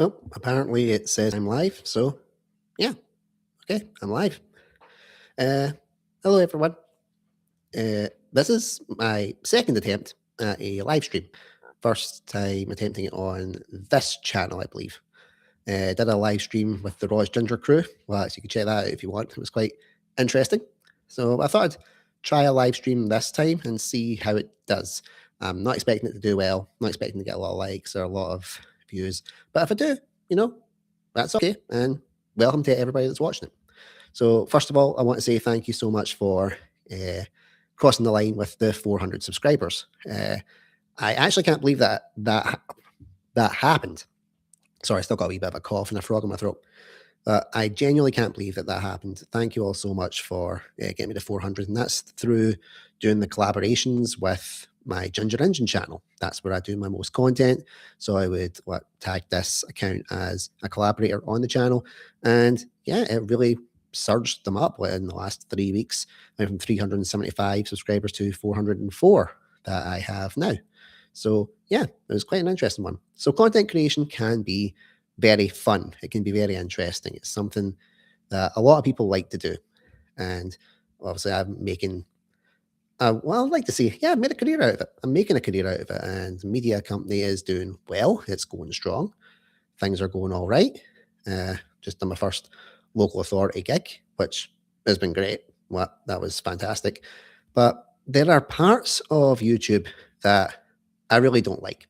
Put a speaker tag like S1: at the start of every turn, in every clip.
S1: Well, apparently it says I'm live, so yeah, okay, I'm live. Uh, Hello everyone. This is my second attempt at a live stream. First time attempting it on this channel, I believe. Did a live stream with the Raw's Ginger crew. Well, so you can check that out if you want. It was quite interesting. So I thought I'd try a live stream this time and see how it does. I'm not expecting it to do well. Not expecting to get a lot of likes or a lot of views. But if I do, you know, that's okay. And welcome to everybody that's watching it. So, first of all, I want to say thank you so much for uh, crossing the line with the 400 subscribers. I actually can't believe that happened. Sorry, I still got a wee bit of a cough and a frog in my throat. I genuinely can't believe that happened. Thank you all so much for getting me to 400. And that's through doing the collaborations with my Ginger Engine channel. That's where I do my most content. So I would tag this account as a collaborator on the channel. And yeah, it really surged them up in the last 3 weeks. I went from 375 subscribers to 404 that I have now. So yeah, it was quite an interesting one. So content creation can be very fun. It can be very interesting. It's something that a lot of people like to do. And obviously I'm making, well, I'd like to say, yeah, I made a career out of it. I'm making a career out of it. And the media company is doing well. It's going strong. Things are going all right. Just done my first local authority gig, which has been great. Well, that was fantastic. But there are parts of YouTube that I really don't like.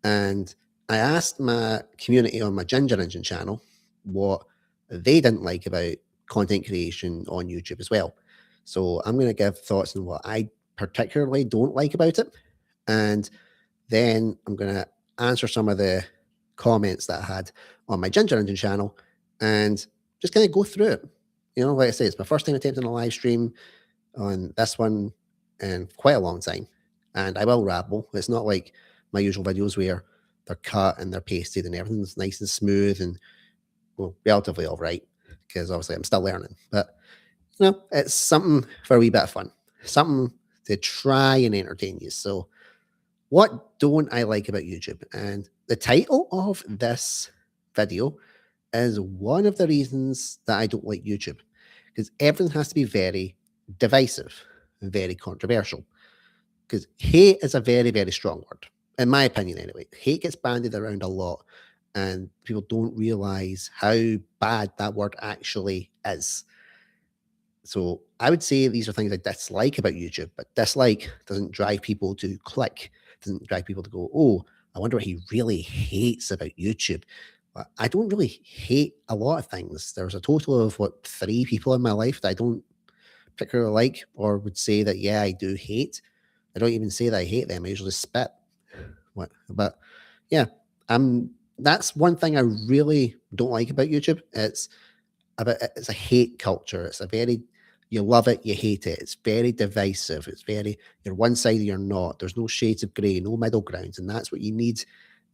S1: And I asked my community on my Ginger Engine channel what they didn't like about content creation on YouTube as well. So I'm going to give thoughts on what I particularly don't like about it. And then I'm going to answer some of the comments that I had on my Ginger Engine channel and just kind of go through it. You know, like I say, it's my first time attempting a live stream on this one in quite a long time. And I will rabble. It's not like my usual videos where they're cut and they're pasted and everything's nice and smooth and, well, relatively all right, because obviously I'm still learning. But, you know, it's something for a wee bit of fun, something to try and entertain you. So, what don't I like about YouTube? And the title of this video is one of the reasons that I don't like YouTube, because everything has to be very divisive, very controversial. Because hate is a very, very strong word, in my opinion, anyway. Hate gets bandied around a lot, and people don't realize how bad that word actually is. So I would say these are things I dislike about YouTube, but dislike doesn't drive people to click, doesn't drive people to go, oh, I wonder what he really hates about YouTube. But I don't really hate a lot of things. There's a total of three people in my life that I don't particularly like or would say that, yeah, I do hate. I don't even say that I hate them. I usually spit. But yeah, that's one thing I really don't like about YouTube. It's a hate culture. It's a very you love it, you hate it. It's very divisive. It's very you're one side or you're not. There's no shades of grey, no middle grounds, and that's what you need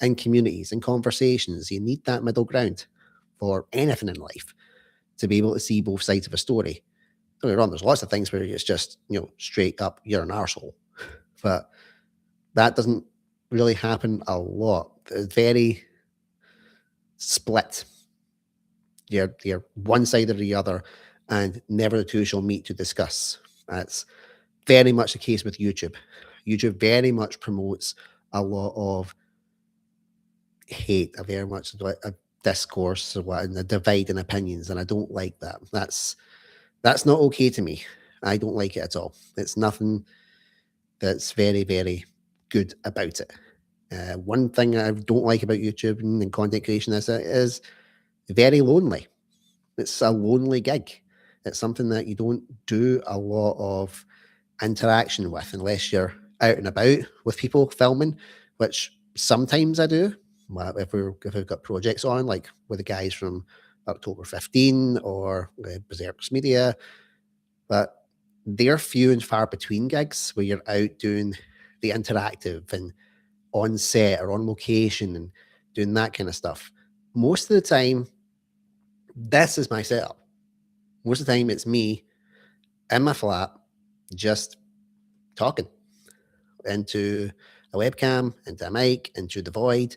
S1: in communities and conversations. You need that middle ground for anything in life to be able to see both sides of a story. Don't get me wrong, there's lots of things where it's just, straight up, you're an arsehole. But that doesn't really happen a lot. It's very split. You're one side or the other, and never the two shall meet to discuss. That's very much the case with YouTube. YouTube very much promotes a lot of hate, a very much a discourse and a divide in opinions, and I don't like that. That's not okay to me. I don't like it at all. It's nothing that's very, very good about it. One thing I don't like about YouTube and content creation is it is very lonely. It's a lonely gig. It's something that you don't do a lot of interaction with unless you're out and about with people filming, which sometimes I do. Well, if we've got projects on, like with the guys from October 15 or Berserk's Media, but they're few and far between gigs where you're out doing the interactive and on set or on location and doing that kind of stuff. Most of the time, this is my setup. Most of the time, it's me in my flat, just talking into a webcam, into a mic, into the void,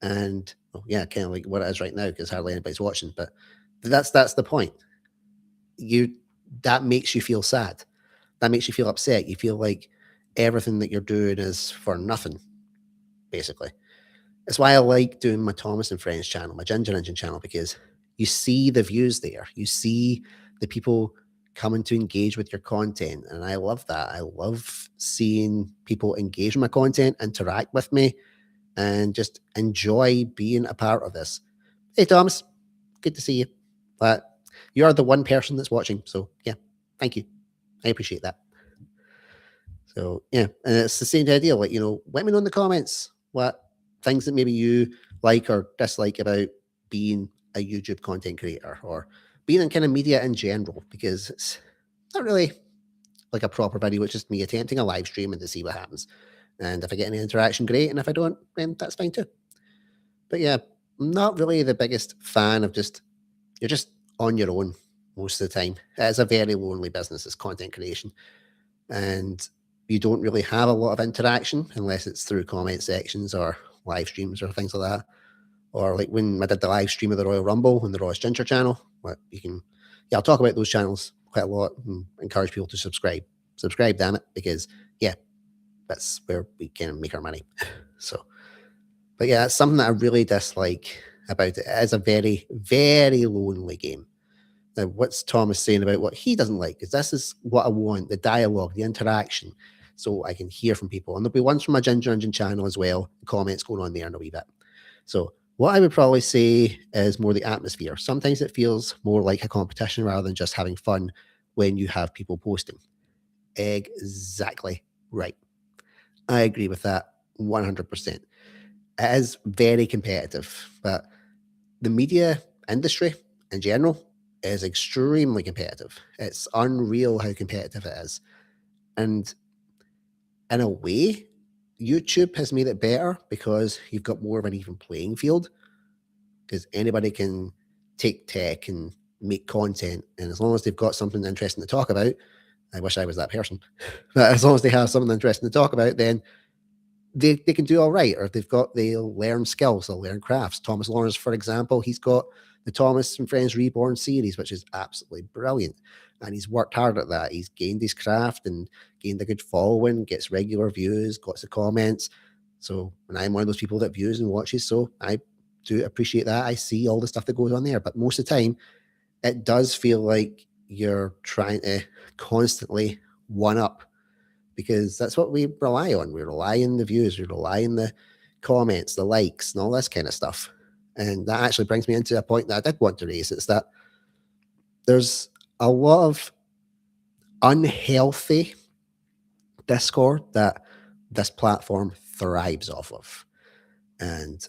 S1: And well, yeah, kind of like what it is right now because hardly anybody's watching. But that's the point. You that makes you feel sad. That makes you feel upset. You feel like everything that you're doing is for nothing, basically. That's why I like doing my Thomas and Friends channel, my Ginger Engine channel, because you see the views there. You see the people coming to engage with your content. And I love that. I love seeing people engage with my content, interact with me, and just enjoy being a part of this. Hey, Thomas, good to see you. But you're the one person that's watching. So, yeah, thank you. I appreciate that. So yeah, and it's the same idea. Like let me know in the comments what things that maybe you like or dislike about being a YouTube content creator or being in kind of media in general, because it's not really like a proper video. It's just me attempting a live stream and to see what happens. And if I get any interaction, great. And if I don't, then that's fine too. But yeah, I'm not really the biggest fan of you're just on your own most of the time. It's a very lonely business, this content creation. And you don't really have a lot of interaction unless it's through comment sections or live streams or things like that. Or like when I did the live stream of the Royal Rumble and the Royce Ginger channel, what you can, yeah, I'll talk about those channels quite a lot and encourage people to subscribe. Subscribe, damn it, because yeah, that's where we can make our money. So, but yeah, that's something that I really dislike about it. It is a very, very lonely game. Now, what's Thomas saying about what he doesn't like? Because this is what I want, the dialogue, the interaction, so I can hear from people. And there'll be ones from my Ginger Engine channel as well, comments going on there in a wee bit. So what I would probably say is more the atmosphere. Sometimes it feels more like a competition rather than just having fun when you have people posting. Exactly right. I agree with that 100%. It is very competitive, but the media industry in general is extremely competitive. It's unreal how competitive it is. And in a way, YouTube has made it better because you've got more of an even playing field because anybody can take tech and make content. And as long as they've got something interesting to talk about, I wish I was that person, but as long as they have something interesting to talk about, then they can do all right, or if they'll learn skills, they'll learn crafts. Thomas Lawrence, for example, he's got the Thomas and Friends Reborn series, which is absolutely brilliant. And he's worked hard at that. He's gained his craft and gained a good following, gets regular views, got the comments. So, and I'm one of those people that views and watches. So I do appreciate that. I see all the stuff that goes on there. But most of the time, it does feel like you're trying to constantly one up because that's what we rely on. We rely on the views, we rely on the comments, the likes, and all this kind of stuff. And that actually brings me into a point that I did want to raise. It's that there's a lot of unhealthy discord that this platform thrives off of. And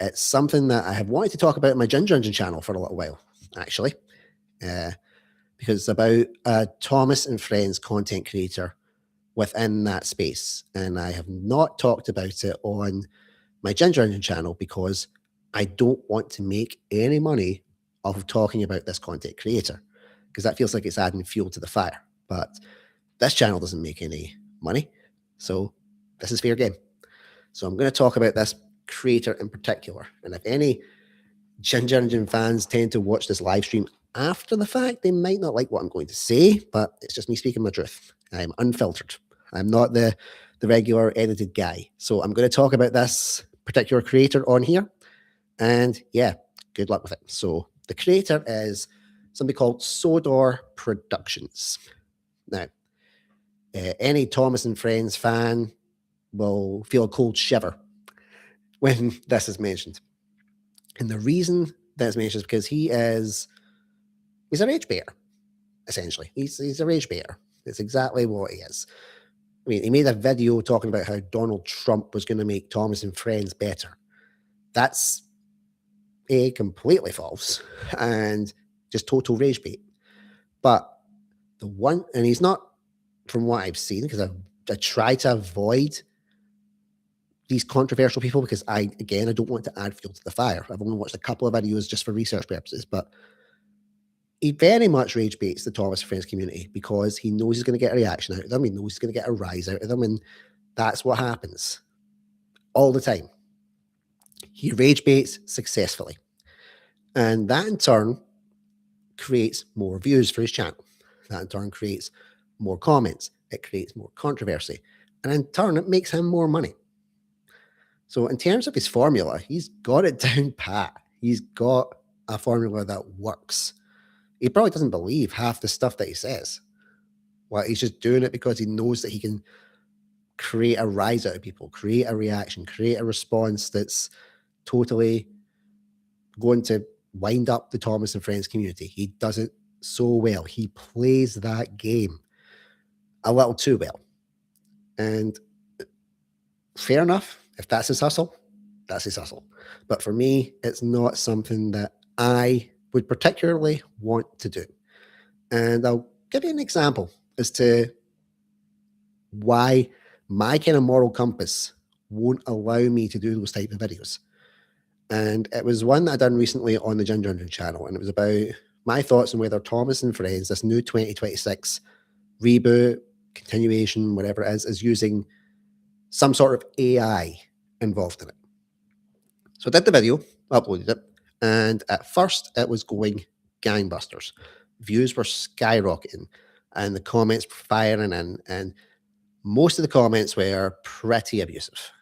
S1: it's something that I have wanted to talk about in my Ginger Engine channel for a little while, actually, uh, because it's about a Thomas and Friends content creator within that space. And I have not talked about it on my Ginger Engine channel because I don't want to make any money off of talking about this content creator because that feels like it's adding fuel to the fire. But this channel doesn't make any money. So this is fair game. So I'm going to talk about this creator in particular. And if any Ginger Engine fans tend to watch this live stream after the fact, they might not like what I'm going to say, but it's just me speaking my truth. I'm unfiltered. I'm not the regular edited guy. So I'm going to talk about this particular creator on here. And yeah, good luck with it. So the creator is somebody called Sodor Productions. Now, any Thomas and Friends fan will feel a cold shiver when this is mentioned. And the reason that's mentioned is because he's a rage bear, essentially. He's a rage bear. It's exactly what he is. I mean, he made a video talking about how Donald Trump was going to make Thomas and Friends better. That's completely false and just total rage bait. But and he's not, from what I've seen, because I try to avoid these controversial people because I don't want to add fuel to the fire. I've only watched a couple of videos just for research purposes, but he very much rage baits the Thomas and Friends community because he knows he's going to get a reaction out of them. He knows he's going to get a rise out of them. And that's what happens all the time. He rage baits successfully. And that in turn creates more views for his channel. That in turn creates more comments. It creates more controversy. And in turn, it makes him more money. So, in terms of his formula, he's got it down pat. He's got a formula that works. He probably doesn't believe half the stuff that he says. Well, he's just doing it because he knows that he can create a rise out of people, create a reaction, create a response that's totally going to wind up the Thomas and Friends community. He does it so well. He plays that game a little too well. And fair enough. If that's his hustle, that's his hustle. But for me, it's not something that I would particularly want to do. And I'll give you an example as to why my kind of moral compass won't allow me to do those type of videos. And it was one that I done recently on the Ginger channel, and it was about my thoughts on whether Thomas and Friends, this new 2026 reboot, continuation, whatever it is using some sort of AI involved in it. So I did the video, uploaded it, and at first it was going gangbusters. Views were skyrocketing, and the comments were firing in, and most of the comments were pretty abusive,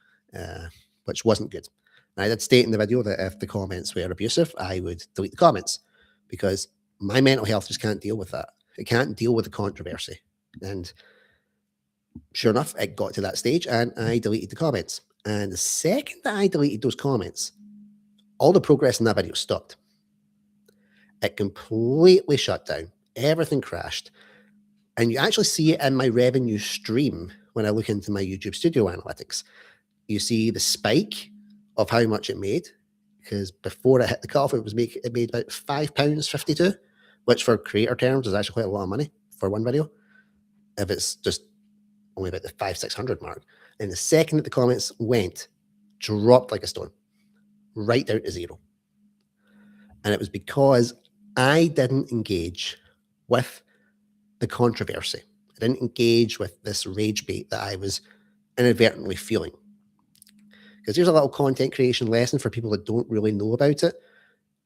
S1: which wasn't good. And I did state in the video that if the comments were abusive, I would delete the comments because my mental health just can't deal with that. It can't deal with the controversy. And sure enough, it got to that stage and I deleted the comments. And the second that I deleted those comments, all the progress in that video stopped. It completely shut down. Everything crashed. And you actually see it in my revenue stream when I look into my YouTube Studio analytics. You see the spike of how much it made, because before it hit the cutoff, it made about £5.52, which for creator terms is actually quite a lot of money for one video. If it's just only about the 500-600 mark. And the second that the comments went, dropped like a stone, right down to zero. And it was because I didn't engage with the controversy. I didn't engage with this rage bait that I was inadvertently feeling. Because here's a little content creation lesson for people that don't really know about it.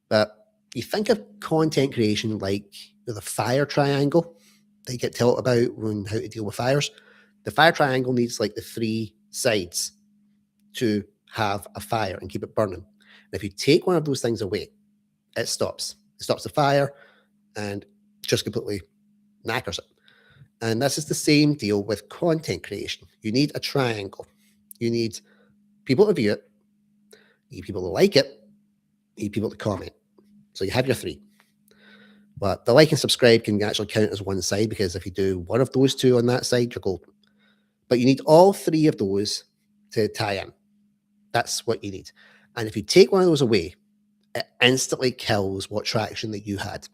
S1: But you think of content creation like the fire triangle that you get taught about when how to deal with fires. The fire triangle needs like the three sides to have a fire and keep it burning. And if you take one of those things away, it stops. It stops the fire and just completely knackers it. And this is the same deal with content creation. You need a triangle. You need people to view it, you need people to like it, you need people to comment. So you have your three. But the like and subscribe can actually count as one side because if you do one of those two on that side, you're golden. But you need all three of those to tie in. That's what you need. And if you take one of those away, it instantly kills what traction that you had.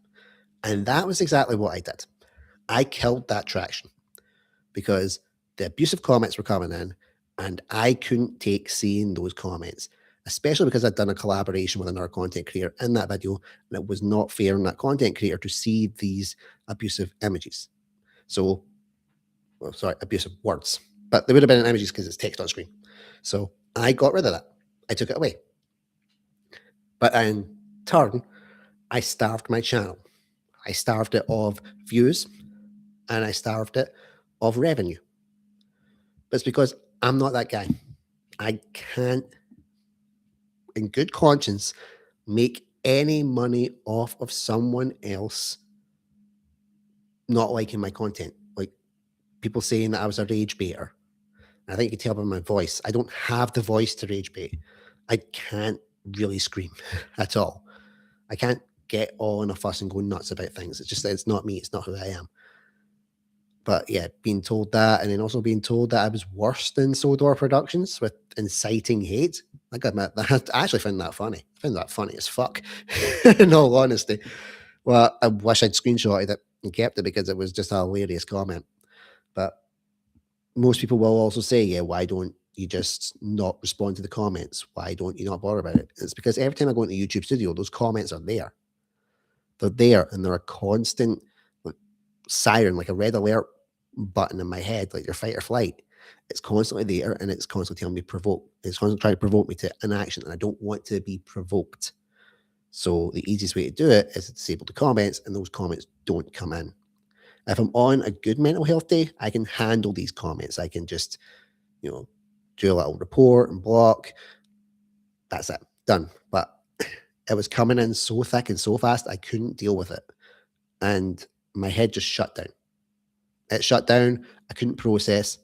S1: And that was exactly what I did. I killed that traction because the abusive comments were coming in and I couldn't take seeing those comments, especially because I'd done a collaboration with another content creator in that video and it was not fair on that content creator to see these abusive images. So, well, sorry, abusive words, but they would have been in images because it's text on screen. So I got rid of that. I took it away. But in turn, I starved my channel. I starved it of views and I starved it of revenue. But it's because I'm not that guy. I can't, in good conscience, make any money off of someone else not liking my content. Like people saying that I was a rage baiter. I think you can tell by my voice. I don't have the voice to rage bait. I can't really scream at all. I can't get all in a fuss and go nuts about things. It's just that it's not me. It's not who I am. But yeah, being told that, and then also being told that I was worse than Sodor Productions with inciting hate. I got admit that I actually found that funny. I found that funny as fuck, in all honesty. Well, I wish I'd screenshotted it and kept it because it was just a hilarious comment. But most people will also say, yeah, why don't you just not respond to the comments? Why don't you not bother about it? It's because every time I go into YouTube Studio, those comments are there. They're there and they're a constant siren, like a red alert button in my head, like your fight or flight. It's constantly there and it's constantly telling me provoke. It's constantly trying to provoke me to an action, and I don't want to be provoked. So the easiest way to do it is to disable the comments, and those comments don't come in. If I'm on a good mental health day, I can handle these comments. I can just, you know, do a little report and block. That's it, done. But it was coming in so thick and so fast, I couldn't deal with it. And my head just shut down. It shut down. I couldn't process.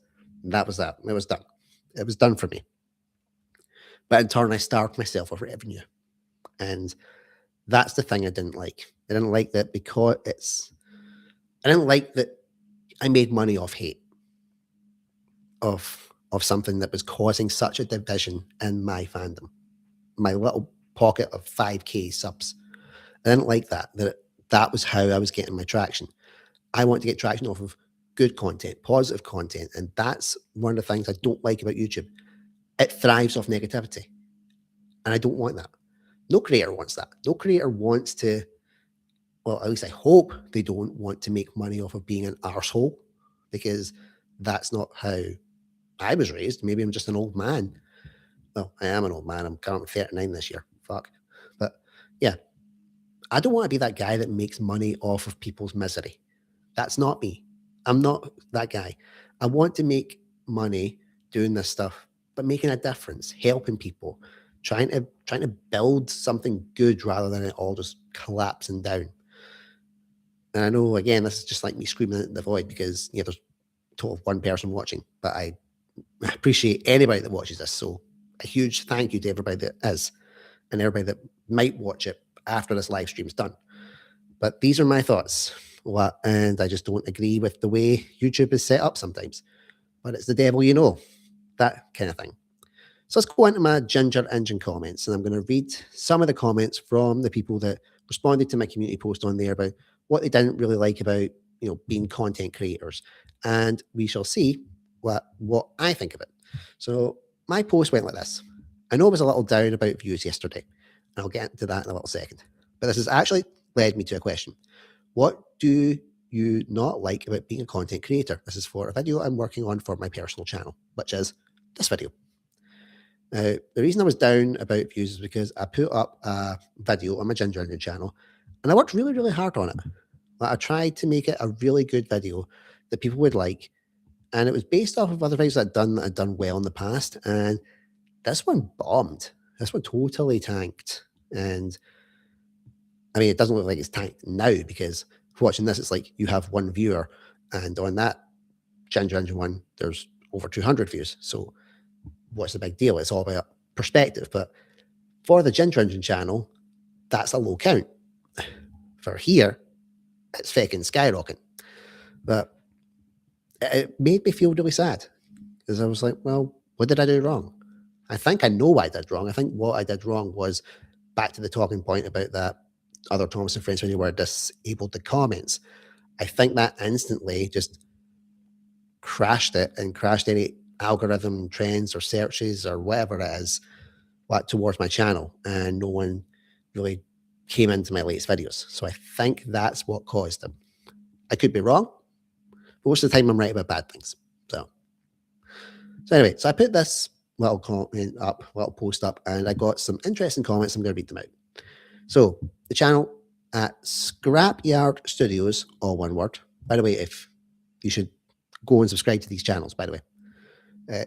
S1: That was that. It was done. It was done for me. But in turn, I starved myself of revenue. And that's the thing I didn't like. I didn't like that because I didn't like that I made money off hate, of something that was causing such a division in my fandom, my little pocket of 5K subs. I didn't like that was how I was getting my traction. I want to get traction off of good content, positive content. And that's one of the things I don't like about YouTube. It thrives off negativity. And I don't want that. No creator wants that. No creator wants to, well, at least I hope they don't want to make money off of being an arsehole, because that's not how I was raised. Maybe I'm just an old man. Well, I am an old man. I'm currently 39 this year. Fuck. But yeah, I don't want to be that guy that makes money off of people's misery. That's not me. I'm not that guy. I want to make money doing this stuff, but making a difference, helping people, trying to build something good rather than it all just collapsing down. And I know, again, this is just like me screaming at the void, because there's a total of one person watching, but I appreciate anybody that watches this. So a huge thank you to everybody that is, and everybody that might watch it after this live stream is done. But these are my thoughts. And I just don't agree with the way YouTube is set up sometimes. But it's the devil you know, that kind of thing. So let's go into my Ginger Engine comments, and I'm going to read some of the comments from the people that responded to my community post on there about what they didn't really like about being content creators, and we shall see what I think of it. So my post went like this. I know I was a little down about views yesterday, and I'll get into that in a little second. But this has actually led me to a question. What do you not like about being a content creator? This is for a video I'm working on for my personal channel, which is this video. Now, the reason I was down about views is because I put up a video on my Ginger Engine channel, and I worked really, really hard on it. I tried to make it a really good video that people would like, and it was based off of other videos that I'd done well in the past, and this one bombed. This one totally tanked. And I mean, it doesn't look like it's tanked now, because watching this, it's like you have one viewer, and on that Ginger Engine one, there's over 200 views. So what's the big deal? It's all about perspective. But for the Ginger Engine channel, that's a low count. For here, it's fucking skyrocketing. But it made me feel really sad, because I was like, well, what did I do wrong? I think I know what I did wrong. I think what I did wrong was back to the talking point about that other Thomas and Friends video where I disabled the comments. I think that instantly just crashed it and crashed any algorithm trends or searches or whatever it is towards my channel, and no one really came into my latest videos. So I think that's what caused them. I could be wrong, but most of the time I'm right about bad things. So anyway, so I put this little comment up, little post up, and I got some interesting comments. I'm going to read them out. So the channel at Scrapyard Studios, all one word. By the way, if you should go and subscribe to these channels, by the way.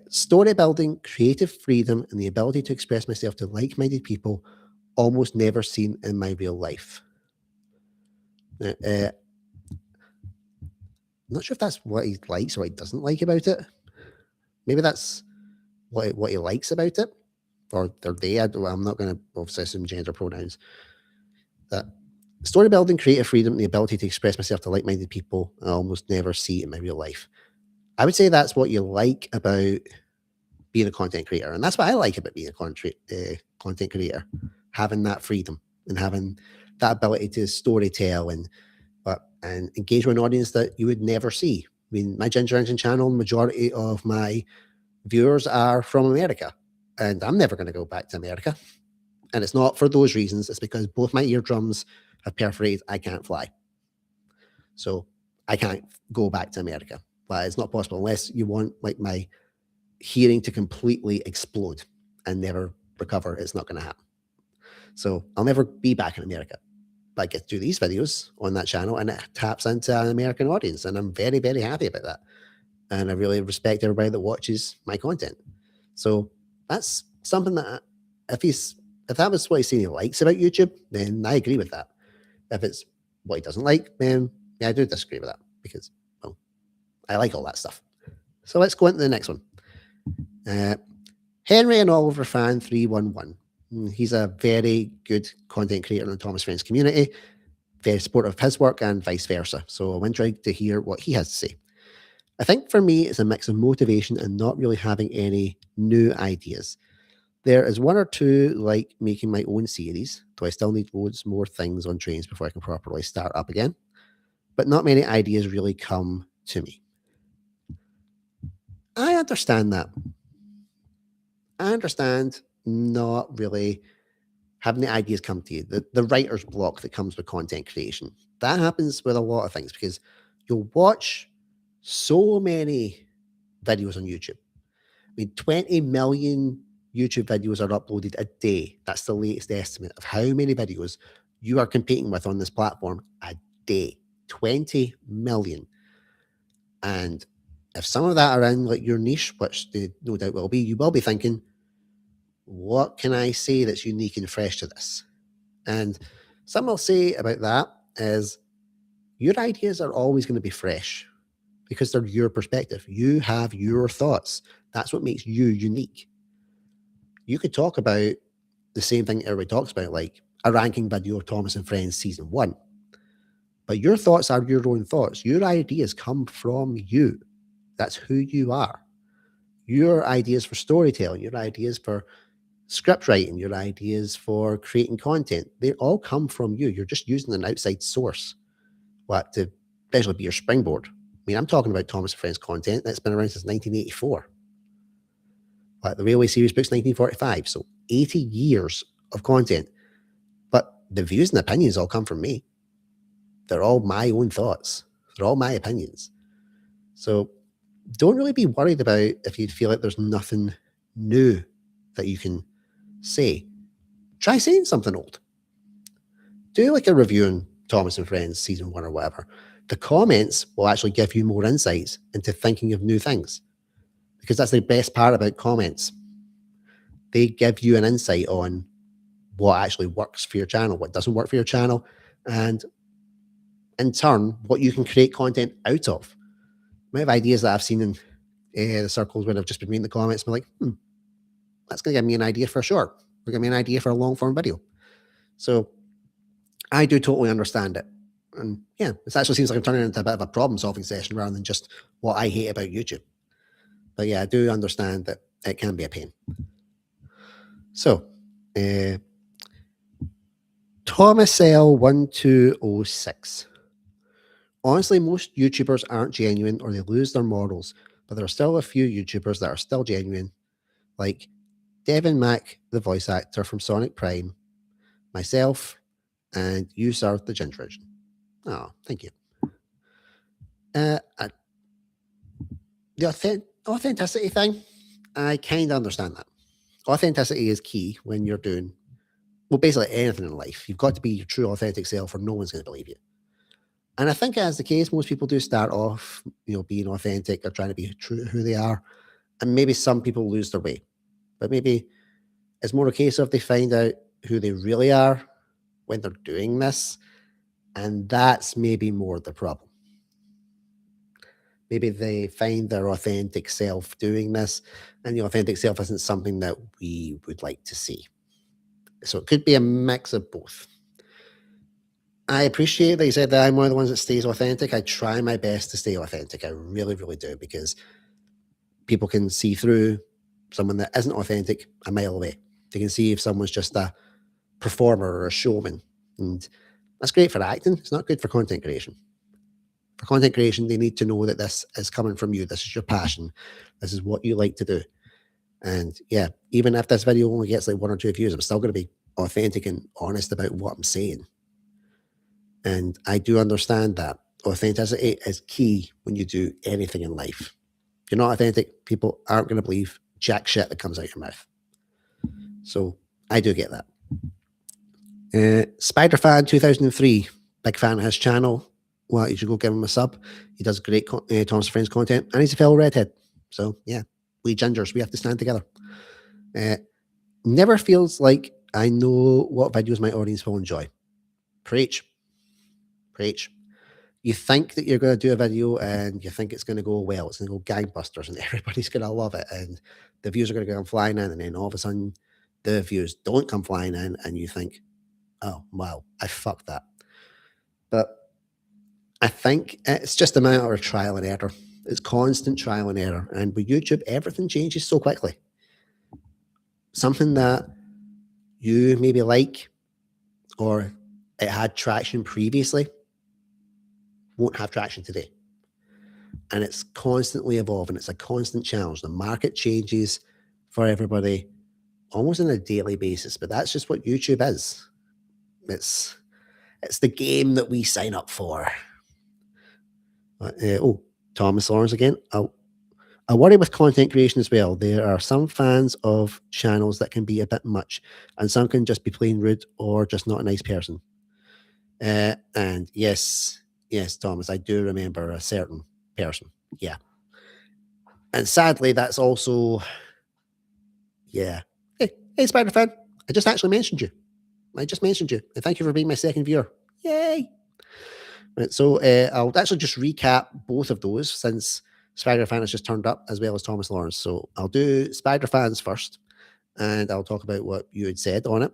S1: Story building, creative freedom, and the ability to express myself to like-minded people, almost never seen in my real life. I'm not sure if that's what he likes or what he doesn't like about it. Maybe that's what he likes about it, or they're they. I'm not going to obviously assume gender pronouns. That story building, creative freedom, and the ability to express myself to like-minded people, I almost never see in my real life. I would say that's what you like about being a content creator. And that's what I like about being a content creator, having that freedom and having that ability to storytell and engage with an audience that you would never see. I mean, my Ginger Engine channel, majority of my viewers are from America, and I'm never going to go back to America. And it's not for those reasons. It's because both my eardrums have perforated. I can't fly. So I can't go back to America. But it's not possible unless you want like my hearing to completely explode and never recover. It's not going to happen. So I'll never be back in America. But I get to do these videos on that channel and it taps into an American audience. And I'm very, very happy about that. And I really respect everybody that watches my content. So that's something that if that was what he's saying he likes about YouTube, then I agree with that. If it's what he doesn't like, then yeah, I do disagree with that because, well, I like all that stuff. So let's go into the next one. Henry and Oliver Fan 311. He's a very good content creator in the Thomas Friends community, very supportive of his work and vice versa. So I'm intrigued to hear what he has to say. I think for me, it's a mix of motivation and not really having any new ideas. There is one or two like making my own series, though I still need loads more things on trains before I can properly start up again. But not many ideas really come to me. I understand that. I understand not really having the ideas come to you, the writer's block that comes with content creation. That happens with a lot of things because you'll watch so many videos on YouTube. I mean, 20 million YouTube videos are uploaded a day. That's the latest estimate of how many videos you are competing with on this platform a day. 20 million. And if some of that are in like your niche, which they no doubt will be, you will be thinking, what can I say that's unique and fresh to this? And something I'll say about that is your ideas are always going to be fresh because they're your perspective. You have your thoughts. That's what makes you unique. You could talk about the same thing everybody talks about, like a ranking video of Thomas and Friends season 1. But your thoughts are your own thoughts. Your ideas come from you. That's who you are. Your ideas for storytelling, your ideas for script writing, your ideas for creating content, they all come from you. You're just using an outside source to basically be your springboard. I mean, I'm talking about Thomas and Friends content that's been around since 1984. Like the Railway Series book's 1945, so 80 years of content. But the views and opinions all come from me. They're all my own thoughts. They're all my opinions. So don't really be worried about if you feel like there's nothing new that you can say. Try saying something old. Do like a review on Thomas and Friends season 1 or whatever. The comments will actually give you more insights into thinking of new things because that's the best part about comments. They give you an insight on what actually works for your channel, what doesn't work for your channel, and in turn, what you can create content out of. I have ideas that I've seen in the circles when I've just been reading the comments and be like, that's going to give me an idea for a short. Or give me an idea for a long form video. So I do totally understand it. And yeah, it actually seems like I'm turning into a bit of a problem solving session rather than just what I hate about YouTube. But yeah, I do understand that it can be a pain. So, Thomas L1206. Honestly, most YouTubers aren't genuine or they lose their morals, but there are still a few YouTubers that are still genuine, like Devin Mack, the voice actor from Sonic Prime, myself, and you, sir, the Ginger Virgin. Oh, thank you. The authenticity thing, I kind of understand that. Authenticity is key when you're doing, well, basically anything in life. You've got to be your true authentic self or no one's going to believe you. And I think as the case, most people do start off, being authentic or trying to be true to who they are. And maybe some people lose their way. But maybe it's more a case of they find out who they really are when they're doing this. And that's maybe more the problem. Maybe they find their authentic self doing this, and the authentic self isn't something that we would like to see. So it could be a mix of both. I appreciate that you said that I'm one of the ones that stays authentic. I try my best to stay authentic. I really, really do, because people can see through someone that isn't authentic a mile away. They can see if someone's just a performer or a showman. And that's great for acting. It's not good for content creation. For content creation, they need to know that this is coming from you. This is your passion. This is what you like to do. And yeah, even if this video only gets like 1 or 2 views, I'm still going to be authentic and honest about what I'm saying. And I do understand that authenticity is key when you do anything in life. If you're not authentic, people aren't going to believe jack shit that comes out your mouth. So I do get that. Spider-Fan 2003, big fan of his channel. Well, you should go give him a sub. He does great Thomas Friends content, and he's a fellow redhead. So yeah, we gingers, we have to stand together. Never feels like I know what videos my audience will enjoy. Preach. Preach. You think that you're going to do a video and you think it's going to go well, it's going to go gangbusters and everybody's going to love it and the views are going to come flying in, and then all of a sudden the views don't come flying in and you think, oh, wow, I fucked that. But I think it's just a matter of trial and error. It's constant trial and error. And with YouTube, everything changes so quickly. Something that you maybe like or it had traction previously won't have traction today. And it's constantly evolving. It's a constant challenge. The market changes for everybody almost on a daily basis, but that's just what YouTube is. It's the game that we sign up for. Thomas Lawrence again. I worry with content creation as well. There are some fans of channels that can be a bit much, and some can just be plain rude or just not a nice person. And yes, Thomas, I do remember a certain person. Yeah. And sadly, that's also, yeah. Hey, Spider fan, I just actually mentioned you. And thank you for being my second viewer. Yay. Right, so I'll actually just recap both of those since Spider Fan has just turned up as well as Thomas Lawrence. So I'll do Spider Fans first, and I'll talk about what you had said on it,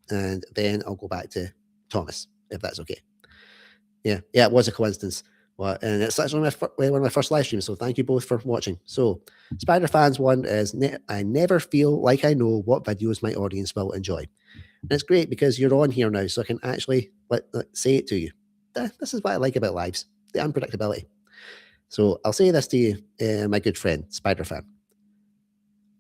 S1: and then I'll go back to Thomas, if that's okay. Yeah, it was a coincidence. Well, and it's actually one of my first live streams, so thank you both for watching. So Spider Fans one is, I never feel like I know what videos my audience will enjoy. And it's great because you're on here now, so I can actually say it to you. This is what I like about lives, the unpredictability. So I'll say this to you, my good friend, Spider Fan.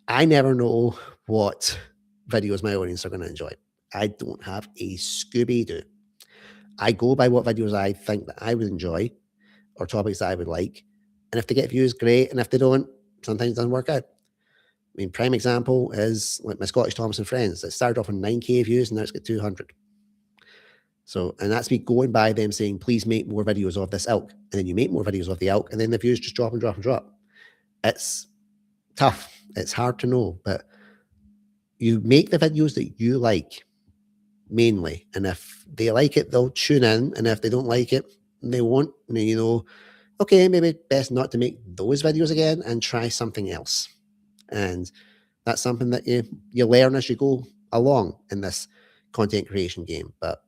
S1: I never know what videos my audience are going to enjoy. I don't have a Scooby-Doo. I go by what videos I think that I would enjoy or topics that I would like. And if they get views, great. And if they don't, sometimes it doesn't work out. I mean, prime example is like my Scottish Thomas and Friends. It started off on 9K views and now it's got 200. So, and that's me going by them saying, please make more videos of this ilk. And then you make more videos of the ilk and then the views just drop and drop and drop. It's tough. It's hard to know, but you make the videos that you like mainly. And if they like it, they'll tune in. And if they don't like it, they won't. And you know, okay, maybe best not to make those videos again and try something else. And that's something that you learn as you go along in this content creation game. But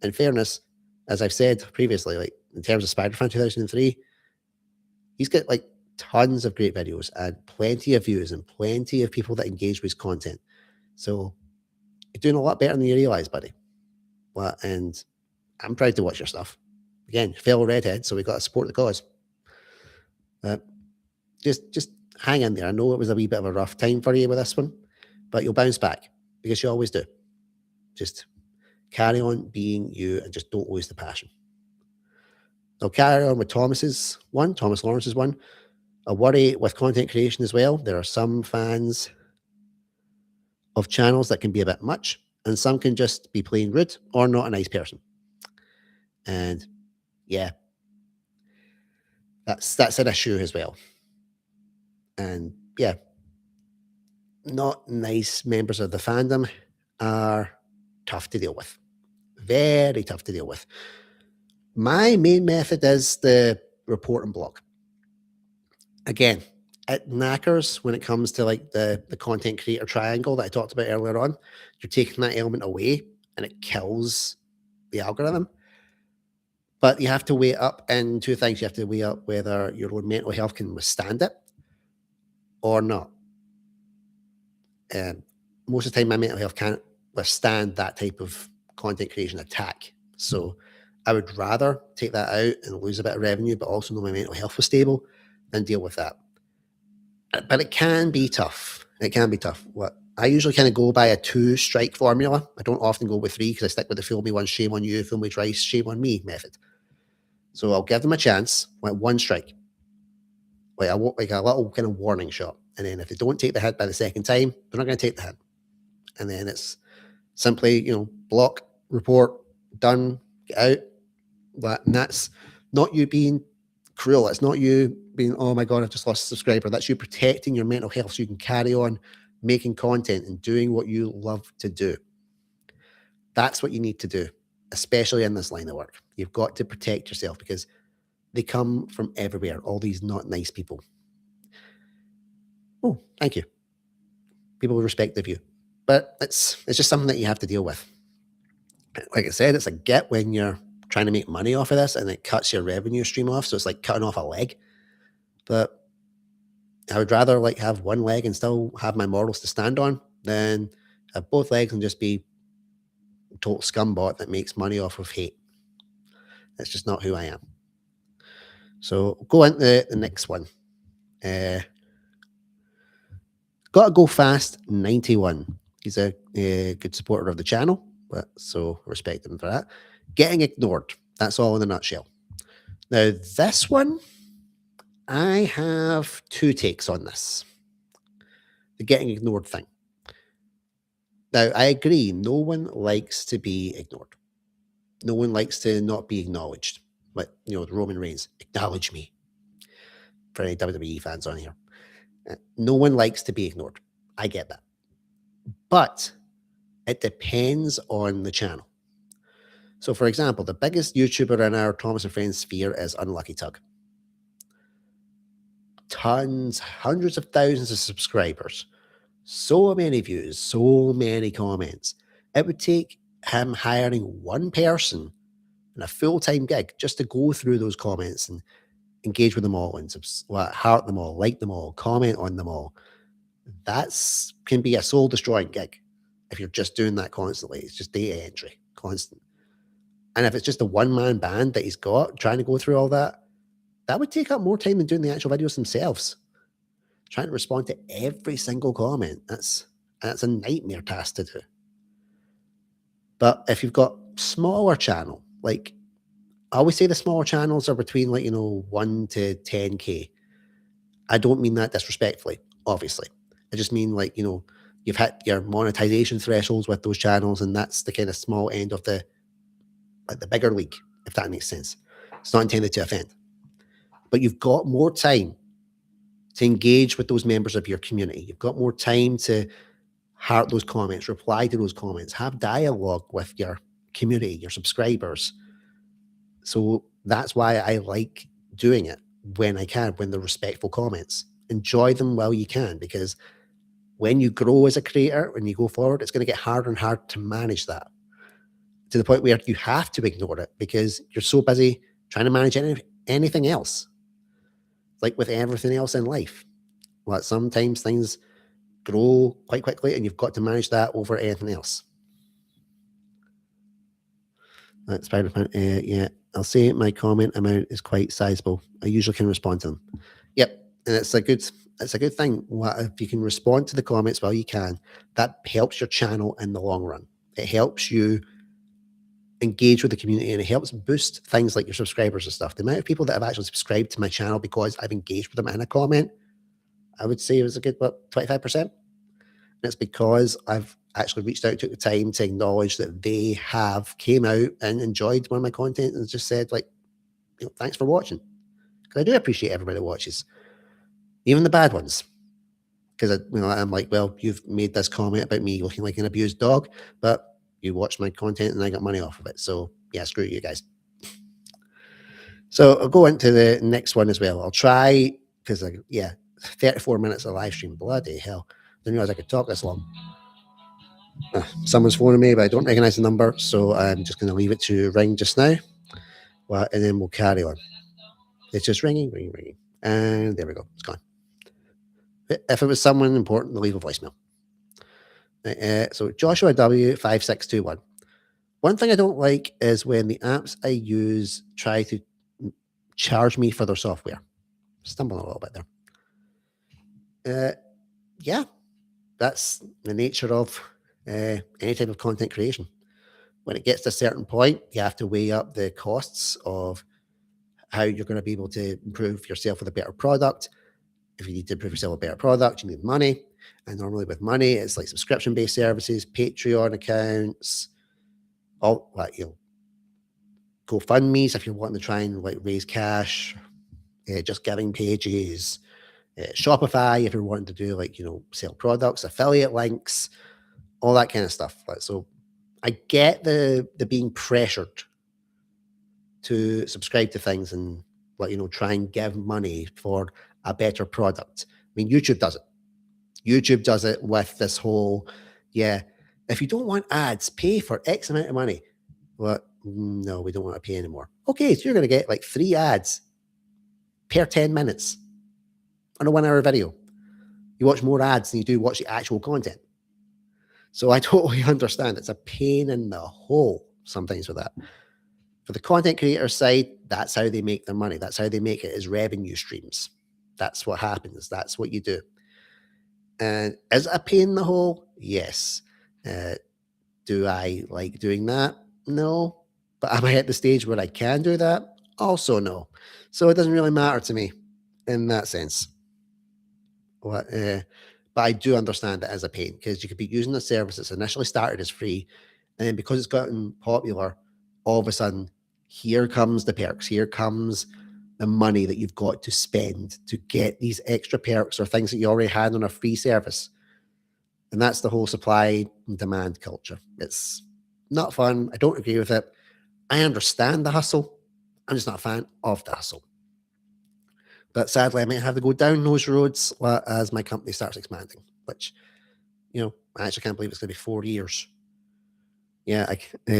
S1: in fairness, as I've said previously, like in terms of Spider-Fan 2003, he's got like tons of great videos and plenty of views and plenty of people that engage with his content. So you're doing a lot better than you realize, buddy. Well, and I'm proud to watch your stuff. Again, fellow redhead, so we got to support the cause. Just hang in there. I know it was a wee bit of a rough time for you with this one, but you'll bounce back because you always do. Just carry on being you and just don't lose the passion. I'll carry on with Thomas Lawrence's one. A worry with content creation as well. There are some fans of channels that can be a bit much, and some can just be plain rude or not a nice person. And yeah, that's an issue as well. And yeah, not nice members of the fandom are tough to deal with. Very tough to deal with. My main method is the report and block. Again, it knackers when it comes to like the content creator triangle that I talked about earlier on. You're taking that element away and it kills the algorithm. But you have to weigh up in two things. You have to weigh up whether your own mental health can withstand it or not. Most of the time, my mental health can't withstand that type of content creation attack. So I would rather take that out and lose a bit of revenue, but also know my mental health was stable than deal with that. But it can be tough. What I usually kind of go by a 2-strike formula. I don't often go with 3 because I stick with the fool me once, shame on you, fool me twice, shame on me method. So I'll give them a chance with 1 strike. like a little kind of warning shot. And then if they don't take the hit by the second time, they're not going to take the hit. And then it's simply, block, report, done, get out. And that's not you being cruel. It's not you being, oh my God, I've just lost a subscriber. That's you protecting your mental health so you can carry on making content and doing what you love to do. That's what you need to do, especially in this line of work. You've got to protect yourself because they come from everywhere, all these not nice people. Oh, thank you. People will respect the view. But it's just something that you have to deal with. Like I said, it's a get when you're trying to make money off of this and it cuts your revenue stream off. So it's like cutting off a leg. But I would rather like have one leg and still have my morals to stand on than have both legs and just be a total scumbot that makes money off of hate. That's just not who I am. So go into the next one. Gotta Go Fast 91. He's a good supporter of the channel, but so respect him for that. Getting ignored. That's all in a nutshell. Now, this one, I have two takes on this. The getting ignored thing. Now, I agree, no one likes to be ignored. No one likes to not be acknowledged. But, the Roman Reigns, acknowledge me. For any WWE fans on here. No one likes to be ignored. I get that. But it depends on the channel. So, for example, the biggest YouTuber in our Thomas and Friends sphere is Unlucky Tug. Tons, hundreds of thousands of subscribers. So many views, so many comments. It would take him hiring one person in a full-time gig just to go through those comments and engage with them all and heart them all, like them all, comment on them all. That's can be a soul-destroying gig if you're just doing that constantly. It's just data entry, constant. And if it's just a one-man band that he's got trying to go through all that, that would take up more time than doing the actual videos themselves. Trying to respond to every single comment, that's a nightmare task to do. But if you've got smaller channel, like I always say the smaller channels are between 1 to 10K. I don't mean that disrespectfully, obviously. I just mean you've hit your monetization thresholds with those channels, and that's the kind of small end of the bigger league, if that makes sense. It's not intended to offend. But you've got more time to engage with those members of your community. You've got more time to heart those comments, reply to those comments, have dialogue with your community, your subscribers. So that's why I like doing it when I can, when they're respectful comments. Enjoy them while you can, because when you grow as a creator, when you go forward, it's going to get harder and harder to manage that to the point where you have to ignore it because you're so busy trying to manage anything else. Like with everything else in life. Well, sometimes things grow quite quickly and you've got to manage that over anything else. Spider-Man, yeah, I'll say my comment amount is quite sizable. I usually can respond to them. Yep, and it's a good thing. If you can respond to the comments while you can, that helps your channel in the long run. It helps you engage with the community and it helps boost things like your subscribers and stuff. The amount of people that have actually subscribed to my channel because I've engaged with them in a comment, I would say it was a good, 25%? And it's because I've actually reached out, took the time to acknowledge that they have came out and enjoyed one of my content and just said thanks for watching. Because I do appreciate everybody that watches, even the bad ones. Because I'm like, well, you've made this comment about me looking like an abused dog, but you watched my content and I got money off of it. So yeah, screw you guys. So I'll go into the next one as well. I'll try, because 34 minutes of live stream. Bloody hell. Didn't realize I could talk this long. Someone's phoning me, but I don't recognize the number. So I'm just going to leave it to ring just now. Well, and then we'll carry on. It's just ringing. And there we go. It's gone. If it was someone important, they'll leave a voicemail. So Joshua W5621. One thing I don't like is when the apps I use try to charge me for their software. Stumbling a little bit there. Yeah, that's the nature of any type of content creation. When it gets to a certain point, you have to weigh up the costs of how you're going to be able to improve yourself with a better product If you need to improve yourself a better product, you need money. And normally with money, it's like subscription-based services, Patreon accounts, all like GoFundMe's if you're wanting to try and like raise cash, just giving pages, Shopify if you're wanting to do like sell products, affiliate links, all that kind of stuff. Like so, I get the being pressured to subscribe to things and try and give money for a better product. I mean, YouTube does it. YouTube does it with this whole, yeah, if you don't want ads, pay for X amount of money. Well, no, we don't want to pay anymore. Okay, so you're going to get like 3 ads per 10 minutes on a 1-hour video. You watch more ads than you do watch the actual content. So I totally understand. It's a pain in the hole sometimes with that. For the content creator side, that's how they make their money. That's how they make it as revenue streams. That's what happens. That's what you do. And is it a pain in the hole? Yes. Do I like doing that? No. But am I at the stage where I can do that? Also no. So it doesn't really matter to me in that sense. But I do understand it as a pain because you could be using a service that's initially started as free, and then because it's gotten popular, all of a sudden, here comes the perks. Here comes the money that you've got to spend to get these extra perks or things that you already had on a free service. And that's the whole supply and demand culture. It's not fun. I don't agree with it. I understand the hustle. I'm just not a fan of the hustle. But sadly, I might have to go down those roads as my company starts expanding, which, I actually can't believe it's going to be 4 years. Yeah,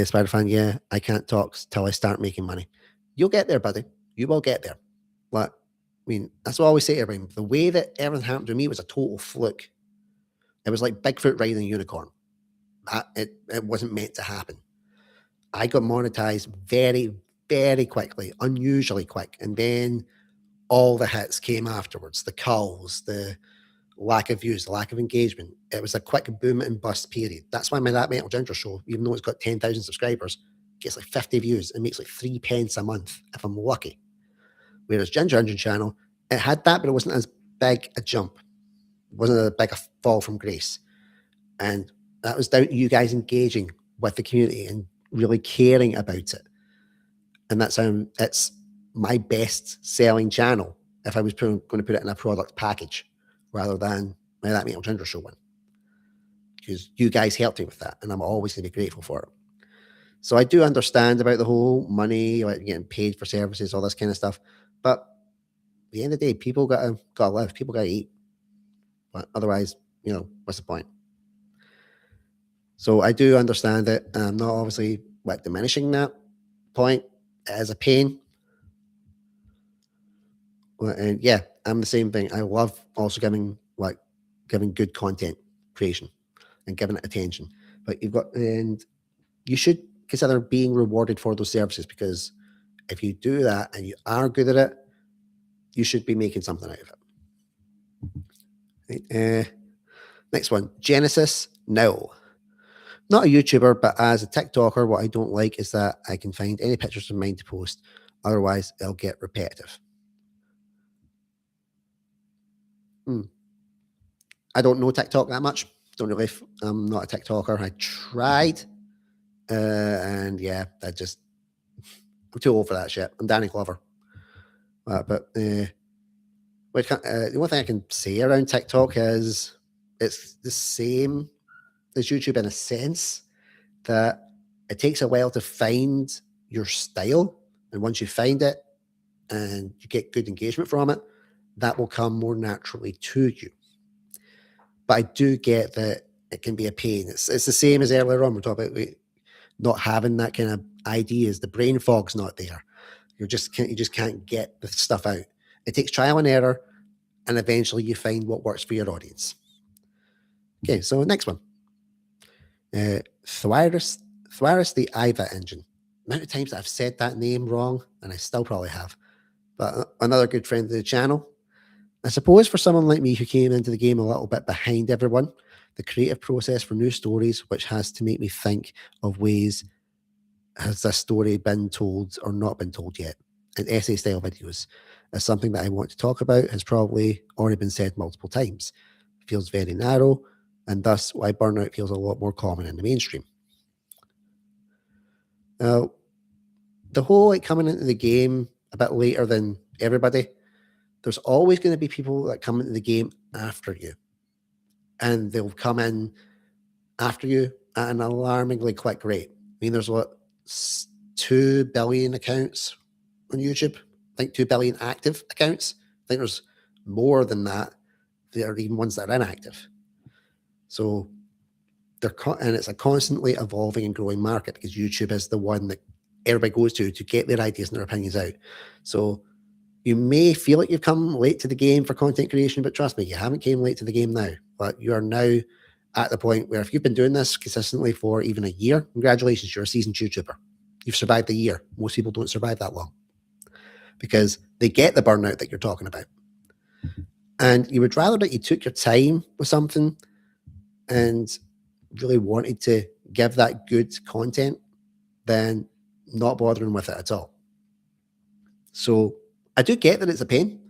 S1: Spider-Fan, yeah, I can't talk till I start making money. You'll get there, buddy. You will get there. But, I mean, that's what I always say to everyone. The way that everything happened to me was a total fluke. It was like Bigfoot riding a unicorn. It wasn't meant to happen. I got monetized very, very quickly, unusually quick. And then all the hits came afterwards, the calls, the lack of views, the lack of engagement. It was a quick boom and bust period. That's why my That Metal Ginger show, even though it's got 10,000 subscribers, gets like 50 views and makes like 3 pence a month if I'm lucky. Whereas Ginger Engine channel, it had that, but it wasn't as big a jump. It wasn't a big a fall from grace. And that was down to you guys engaging with the community and really caring about it. And that's how it's my best selling channel if I was going to put it in a product package rather than my That Metal Ginger show one. Because you guys helped me with that, and I'm always going to be grateful for it. So I do understand about the whole money, like getting paid for services, all this kind of stuff. But at the end of the day, people gotta live. People gotta eat. But otherwise, what's the point? So I do understand it. I'm not obviously diminishing that point as a pain. And yeah, I'm the same thing. I love also giving good content creation and giving it attention. But you should consider being rewarded for those services, because if you do that and you are good at it, you should be making something out of it. Right, next one, Genesis. No, not a YouTuber, but as a TikToker, what I don't like is that I can find any pictures of mine to post. Otherwise, it'll get repetitive. I don't know TikTok that much. Don't really. I'm not a TikToker. I tried, and yeah, I'm too old for that shit. I'm Danny Glover. But the one thing I can say around TikTok is it's the same as YouTube in a sense that it takes a while to find your style, and once you find it and you get good engagement from it, that will come more naturally to you. But I do get that it can be a pain. It's the same as earlier on. We're talking about not having that kind of ideas. The brain fog's not there. You just can't get the stuff out. It takes trial and error, and eventually you find what works for your audience. Okay, so next one. Thwaris the IVA engine. The amount of times that I've said that name wrong, and I still probably have. But another good friend of the channel. I suppose for someone like me who came into the game a little bit behind everyone, the creative process for new stories, which has to make me think of ways, has this story been told or not been told yet, and essay style videos. as something that I want to talk about has probably already been said multiple times. It feels very narrow, and thus why burnout feels a lot more common in the mainstream. Now, the whole like coming into the game a bit later than everybody, there's always going to be people that come into the game after you, and they'll come in after you at an alarmingly quick rate. I mean, there's what 2 billion accounts on YouTube. I think 2 billion active accounts. I think there's more than that. There are even ones that are inactive. So and it's a constantly evolving and growing market because YouTube is the one that everybody goes to get their ideas and their opinions out. So you may feel like you've come late to the game for content creation, but trust me, you haven't came late to the game now. But you are now at the point where if you've been doing this consistently for even a year, congratulations, you're a seasoned YouTuber. You've survived a year. Most people don't survive that long because they get the burnout that you're talking about. And you would rather that you took your time with something and really wanted to give that good content than not bothering with it at all. So I do get that it's a pain.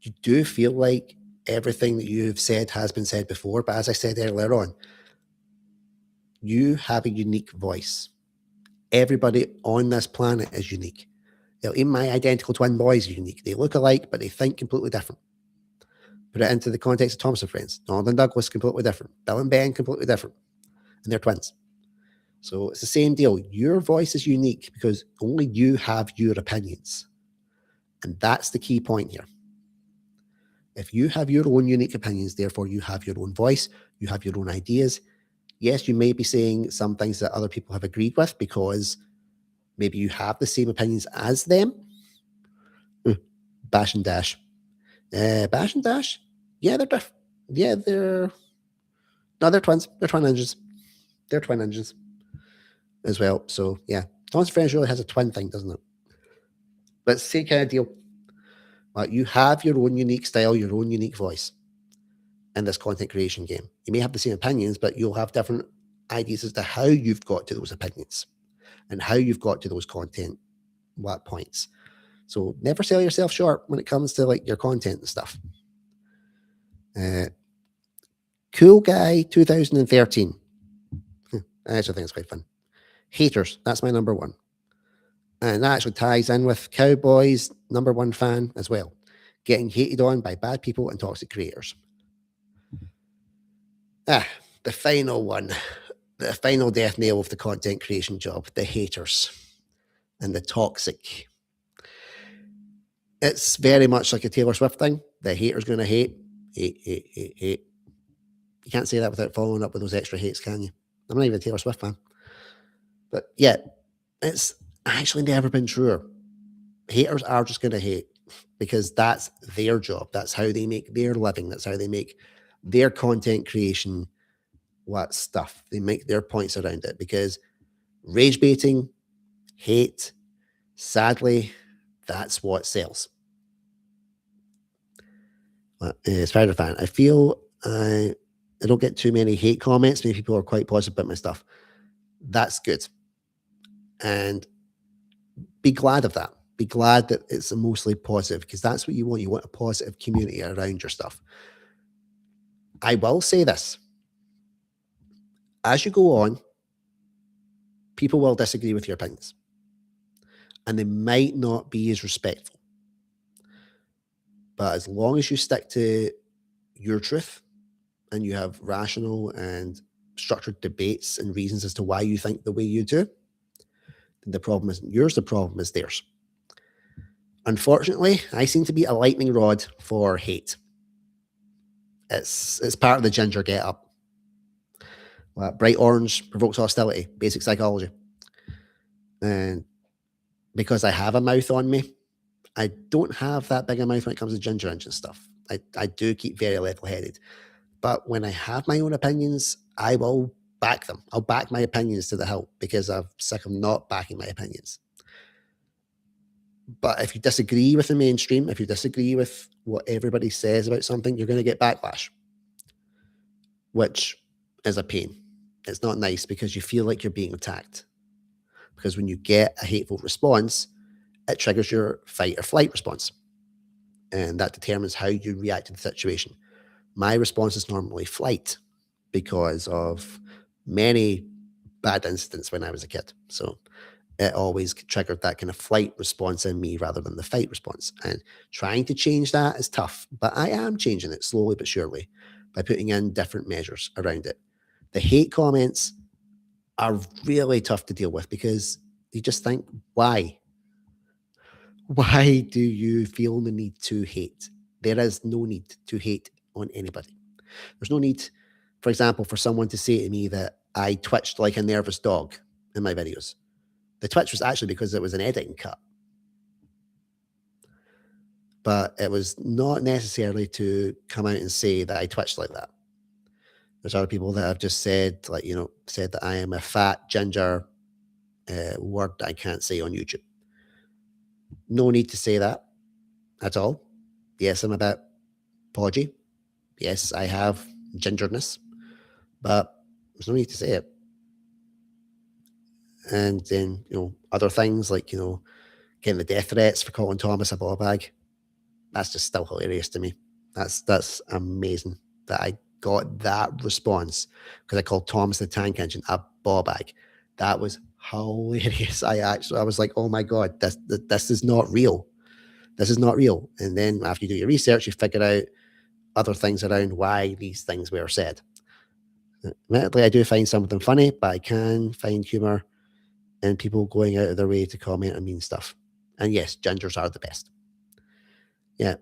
S1: You do feel like everything that you've said has been said before, but as I said earlier on, you have a unique voice. Everybody on this planet is unique. Even my identical twin boys are unique. They look alike, but they think completely different. Put it into the context of Thomas and Friends. Donald and Douglas, completely different. Bill and Ben, completely different. And they're twins. So it's the same deal. Your voice is unique because only you have your opinions. And that's the key point here. If you have your own unique opinions, therefore you have your own voice, you have your own ideas. Yes, you may be saying some things that other people have agreed with because maybe you have the same opinions as them. Bash and Dash. Bash and Dash? Yeah, they're different. Yeah, they're twins. They're twin engines. They're twin engines as well. So yeah, Thomas and Friends really has a twin thing, doesn't it? But it's the same kind of deal. You have your own unique style, your own unique voice in this content creation game. You may have the same opinions, but you'll have different ideas as to how you've got to those opinions and how you've got to those content points. So never sell yourself short when it comes to like your content and stuff. Cool Guy 2013. I actually think it's quite fun. Haters, that's my number one. And that actually ties in with Cowboy's number one fan as well. Getting hated on by bad people and toxic creators. The final one. The final death nail of the content creation job. The haters. And the toxic. It's very much like a Taylor Swift thing. The hater's going to hate. Hate. You can't say that without following up with those extra hates, can you? I'm not even a Taylor Swift fan. But yeah, it's actually never been truer. Haters are just going to hate because that's their job. That's how they make their living. That's how they make their content creation stuff. They make their points around it because rage baiting, hate, sadly, that's what sells. Spider fan, I feel I don't get too many hate comments. Many people are quite positive about my stuff. That's good. And be glad of that. Be glad that it's mostly positive because that's what you want. You want a positive community around your stuff. I will say this. As you go on, people will disagree with your opinions. And they might not be as respectful. But as long as you stick to your truth and you have rational and structured debates and reasons as to why you think the way you do, then the problem isn't yours, the problem is theirs. Unfortunately, I seem to be a lightning rod for hate. It's part of the ginger get up. Bright orange provokes hostility, basic psychology. And because I have a mouth on me, I don't have that big a mouth when it comes to ginger engine stuff. I do keep very level-headed. But when I have my own opinions, I will back them. I'll back my opinions to the hilt because I'm sick of not backing my opinions. But if you disagree with the mainstream, if you disagree with what everybody says about something, you're going to get backlash, which is a pain. It's not nice because you feel like you're being attacked. Because when you get a hateful response, it triggers your fight or flight response. and that determines how you react to the situation. My response is normally flight because of many bad incidents when I was a kid. So it always triggered that kind of flight response in me rather than the fight response. And trying to change that is tough, but I am changing it slowly but surely by putting in different measures around it. The hate comments are really tough to deal with because you just think, why? Why do you feel the need to hate? There is no need to hate on anybody. There's no need, for example, for someone to say to me that I twitched like a nervous dog in my videos. The twitch was actually because it was an editing cut, but it was not necessarily to come out and say that I twitched like that. There's other people that have just said, like, said that I am a fat ginger word that I can't say on YouTube. No need to say that at all. Yes, I'm a bit podgy. Yes, I have gingerness, but there's no need to say it. And then, other things like, getting the death threats for calling Thomas a ball bag. That's just still hilarious to me. That's amazing that I got that response because I called Thomas the Tank Engine a ball bag. That was hilarious. I was like, oh my God, this is not real. This is not real. And then after you do your research, you figure out other things around why these things were said. Admittedly, I do find some of them funny, but I can find humor in people going out of their way to comment on mean stuff. And yes, gingers are the best. Yeah.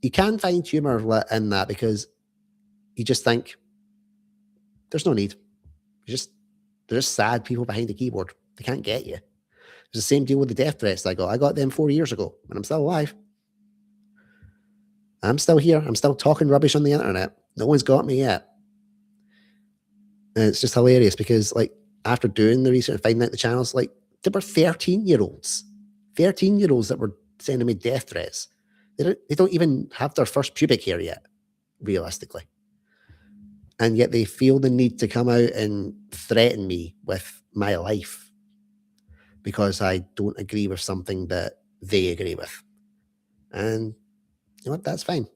S1: You can find humor in that because you just think there's no need. They're just sad people behind the keyboard. They can't get you. It's the same deal with the death threats I got. I got them 4 years ago, and I'm still alive. I'm still here. I'm still talking rubbish on the internet. No one's got me yet. And it's just hilarious because, like, after doing the research and finding out the channels, like, there were 13-year-olds that were sending me death threats. They don't even have their first pubic hair yet, realistically. And yet they feel the need to come out and threaten me with my life because I don't agree with something that they agree with. And you know what? That's fine.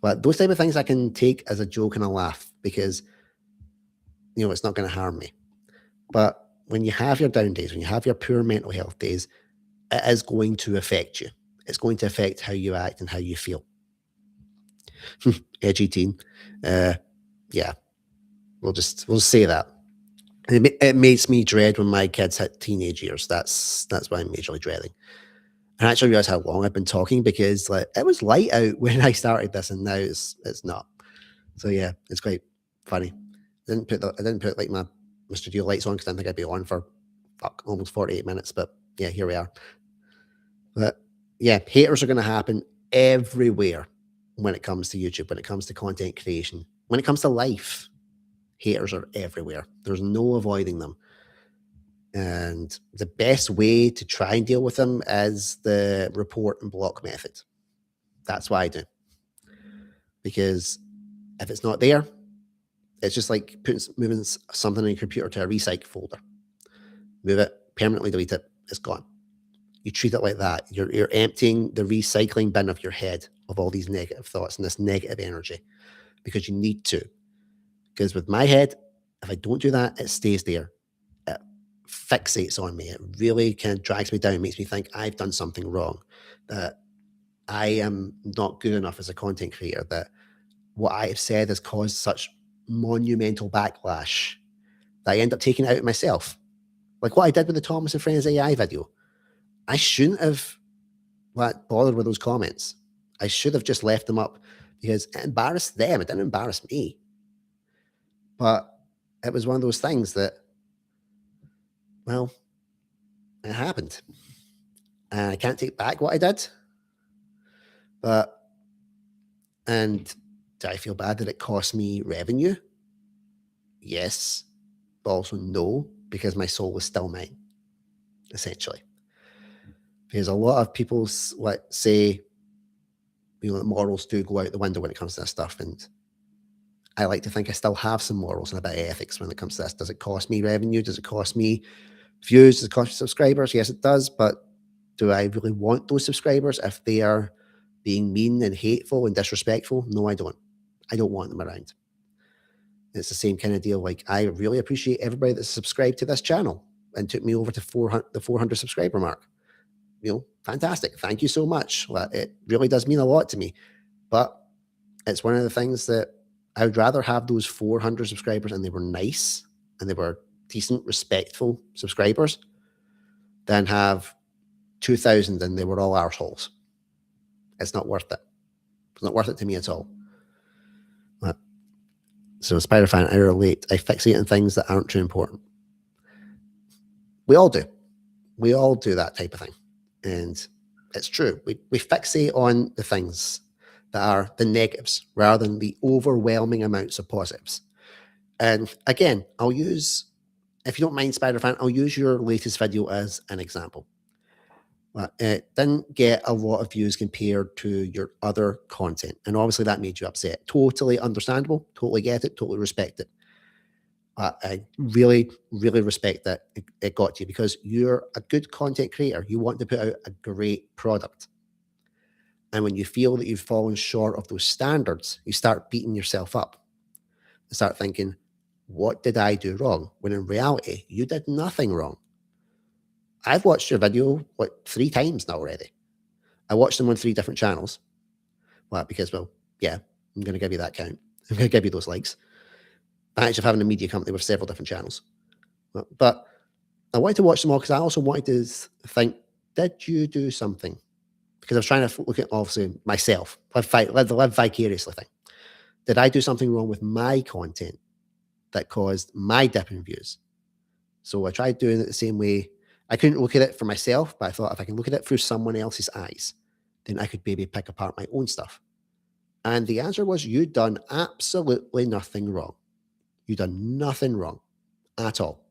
S1: But those type of things I can take as a joke and a laugh because, it's not going to harm me. But when you have your down days, when you have your poor mental health days, it is going to affect you. It's going to affect how you act and how you feel. Edgy teen. Yeah. We'll just say that. It makes me dread when my kids hit teenage years. That's what I'm majorly dreading. I actually realize how long I've been talking because it was light out when I started this, and now it's not. So yeah, it's quite funny. I didn't put like my studio lights on because I didn't think I'd be on for almost 48 minutes. But yeah, here we are. But yeah, haters are going to happen everywhere when it comes to YouTube, when it comes to content creation, when it comes to life. Haters are everywhere. There's no avoiding them. And the best way to try and deal with them is the report and block method. That's what I do. Because if it's not there, it's just like moving something in your computer to a recycle folder. Move it, permanently delete it, it's gone. You treat it like that. You're emptying the recycling bin of your head of all these negative thoughts and this negative energy because you need to. Because with my head, if I don't do that, it stays there. It fixates on me. It really kind of drags me down, makes me think I've done something wrong, that I am not good enough as a content creator, that what I have said has caused such monumental backlash that I end up taking it out of myself. Like what I did with the Thomas and Friends AI video. I shouldn't have bothered with those comments. I should have just left them up because it embarrassed them. It didn't embarrass me. But it was one of those things that, well, it happened. And I can't take back what I did. And do I feel bad that it cost me revenue? Yes. But also no, because my soul was still mine, essentially. Because a lot of people say, morals do go out the window when it comes to this stuff. And I like to think I still have some morals and a bit of ethics when it comes to this. Does it cost me revenue? Does it cost me views? Does it cost me subscribers? Yes, it does. But do I really want those subscribers if they are being mean and hateful and disrespectful. No, I don't. I don't want them around. It's the same kind of deal. Like, I really appreciate everybody that's subscribed to this channel and took me over to the 400 subscriber mark. Fantastic. Thank you so much. Well, it really does mean a lot to me. But it's one of the things that I would rather have those 400 subscribers and they were nice and they were decent, respectful subscribers than have 2,000 and they were all arseholes. It's not worth it. It's not worth it to me at all. So, Spider Fan, I relate. I fixate on things that aren't too important. We all do. We all do that type of thing. And it's true. We fixate on the things that are the negatives rather than the overwhelming amounts of positives. And again, I'll use, if you don't mind, Spider Fan, I'll use your latest video as an example. It didn't get a lot of views compared to your other content. And obviously that made you upset. Totally understandable. Totally get it. Totally respect it. I really, really respect that it got to you because you're a good content creator. You want to put out a great product. And when you feel that you've fallen short of those standards, you start beating yourself up. You start thinking, what did I do wrong? When in reality, you did nothing wrong. I've watched your video, 3 times now already. I watched them on 3 different channels. Because, yeah, I'm going to give you that count. I'm going to give you those likes. Advantage of having a media company with several different channels. But I wanted to watch them all because I also wanted to think, did you do something? Because I was trying to look at, obviously, myself. Live vicariously thing. Did I do something wrong with my content that caused my dip in views? So I tried doing it the same way. I couldn't look at it for myself, but I thought if I can look at it through someone else's eyes, then I could maybe pick apart my own stuff. And the answer was, you'd done absolutely nothing wrong. You'd done nothing wrong at all.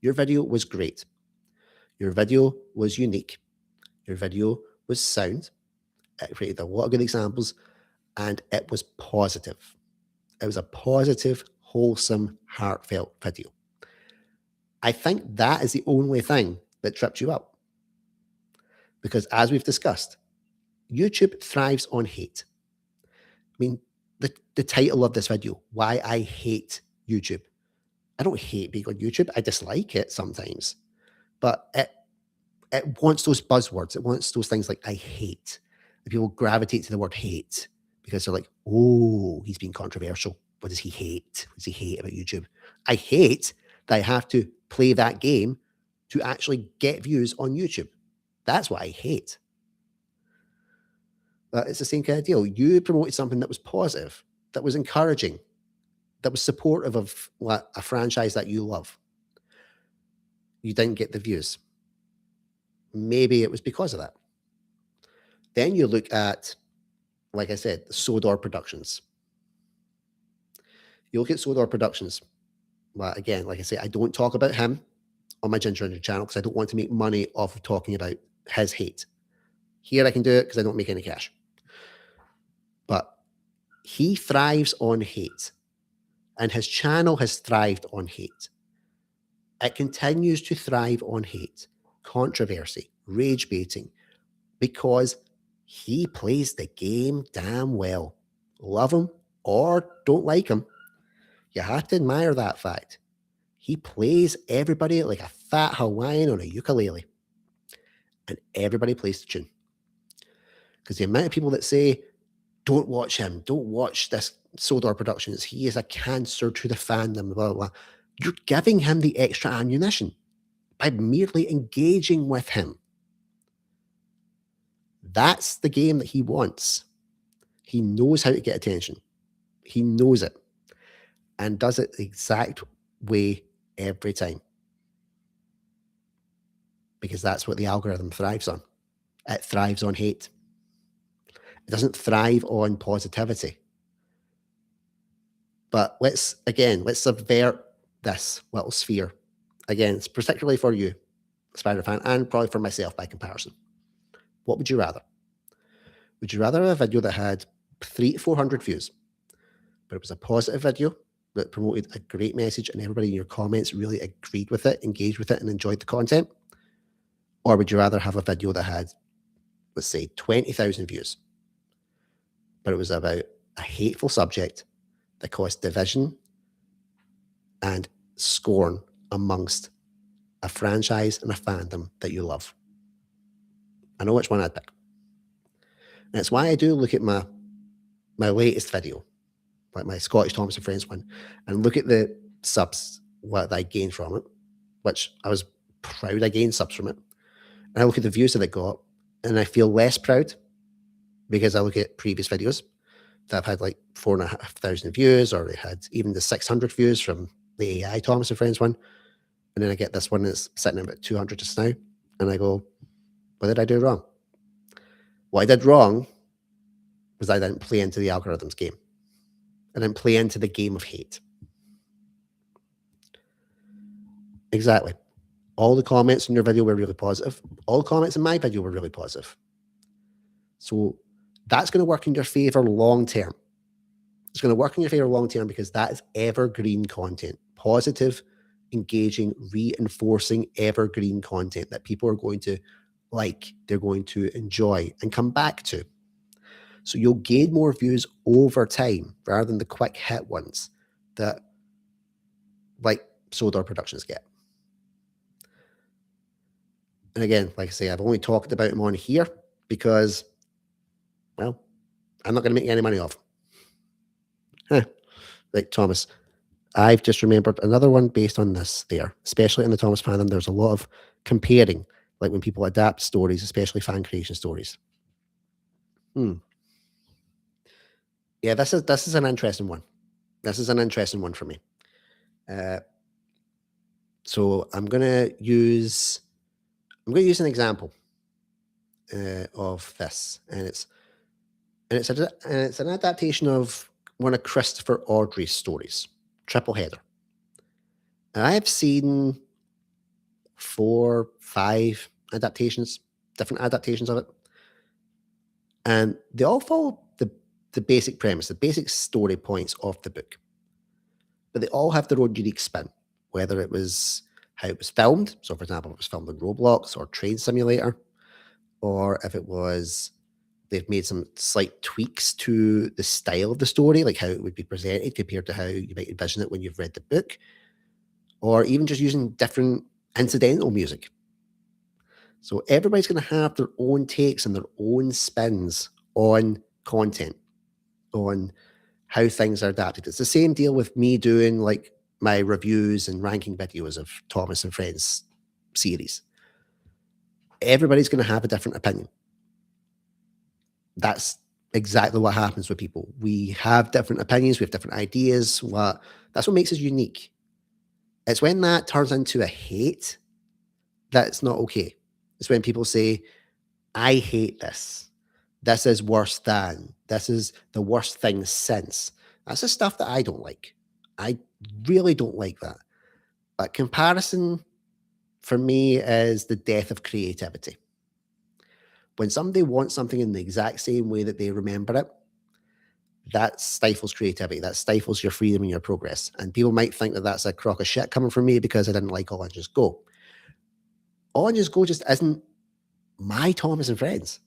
S1: Your video was great. Your video was unique. Your video was sound. It created a lot of good examples, and it was positive. It was a positive, wholesome, heartfelt video. I think that is the only thing that trips you up. Because as we've discussed, YouTube thrives on hate. I mean, the title of this video, Why I Hate YouTube. I don't hate being on YouTube. I dislike it sometimes. But it wants those buzzwords. It wants those things like I hate. And people gravitate to the word hate because they're like, oh, he's being controversial. What does he hate? What does he hate about YouTube? I hate that I have to play that game to actually get views on YouTube. That's what I hate. But it's the same kind of deal. You promoted something that was positive, that was encouraging, that was supportive of a franchise that you love. You didn't get the views. Maybe it was because of that. Then you look at, like I said, Sodor Productions. You look at Sodor Productions. Well, again, like I say, I don't talk about him on my Ginger Ninja channel because I don't want to make money off of talking about his hate. Here I can do it because I don't make any cash. But he thrives on hate. And his channel has thrived on hate. It continues to thrive on hate, controversy, rage baiting, because he plays the game damn well. Love him or don't like him. You have to admire that fact. He plays everybody like a fat Hawaiian on a ukulele. And everybody plays the tune. Because the amount of people that say, don't watch him, don't watch this Sodor Productions, he is a cancer to the fandom, blah, blah, blah. You're giving him the extra ammunition by merely engaging with him. That's the game that he wants. He knows how to get attention. He knows it. And does it the exact way every time. Because that's what the algorithm thrives on. It thrives on hate. It doesn't thrive on positivity. But let's subvert this little sphere. Again, it's particularly for you, Spider Fan, and probably for myself by comparison. What would you rather? Would you rather have a video that had 300 to 400 views, but it was a positive video that promoted a great message and everybody in your comments really agreed with it, engaged with it, and enjoyed the content? Or would you rather have a video that had, let's say, 20,000 views, but it was about a hateful subject that caused division and scorn amongst a franchise and a fandom that you love. I know which one I'd pick. And it's why I do look at my latest video, like my Scottish Thomas and Friends one, and look at the subs, what I gained from it, which I was proud I gained subs from it. And I look at the views that it got, and I feel less proud because I look at previous videos that have had like 4,500 views, or they had even the 600 views from the AI Thomas and Friends one. And then I get this one that's sitting at about 200 just now. And I go, what did I do wrong? What I did wrong was I didn't play into the algorithms game. I didn't play into the game of hate. Exactly. All the comments in your video were really positive. All the comments in my video were really positive. So that's going to work in your favor long term. It's going to work in your favor long term because that is evergreen content, positive, engaging, reinforcing evergreen content that people are going to like, they're going to enjoy and come back to. So you'll gain more views over time rather than the quick hit ones that like Sodor Productions get. And again, like I say, I've only talked about them on here because, well, I'm not going to make any money off them. Like Thomas, I've just remembered another one based on this there, especially in the Thomas fandom. There's a lot of comparing, like when people adapt stories, especially fan creation stories. Yeah, this is an interesting one. This is an interesting one for me. So I'm gonna use an example of this, and it's an adaptation of one of Christopher Audrey's stories, Triple Header. And I have seen 4, 5 adaptations, different adaptations of it, and they all follow the basic premise, the basic story points of the book, but they all have their own unique spin. Whether it was how it was filmed, so for example, it was filmed in Roblox or Train Simulator, or if it was they've made some slight tweaks to the style of the story, like how it would be presented compared to how you might envision it when you've read the book, or even just using different incidental music. So everybody's going to have their own takes and their own spins on content, on how things are adapted. It's the same deal with me doing like my reviews and ranking videos of Thomas and Friends series. Everybody's going to have a different opinion. That's exactly what happens with people. We have different opinions, we have different ideas. That's what makes us unique. It's when that turns into a hate that's not okay. It's when people say, I hate this. This is worse than. This is the worst thing since. That's the stuff that I don't like. I really don't like that. But comparison for me is the death of creativity. When somebody wants something in the exact same way that they remember it, that stifles creativity. That stifles your freedom and your progress. And people might think that that's a crock of shit coming from me because I didn't like All Engines Go. All Engines Go just isn't my Thomas and Friends.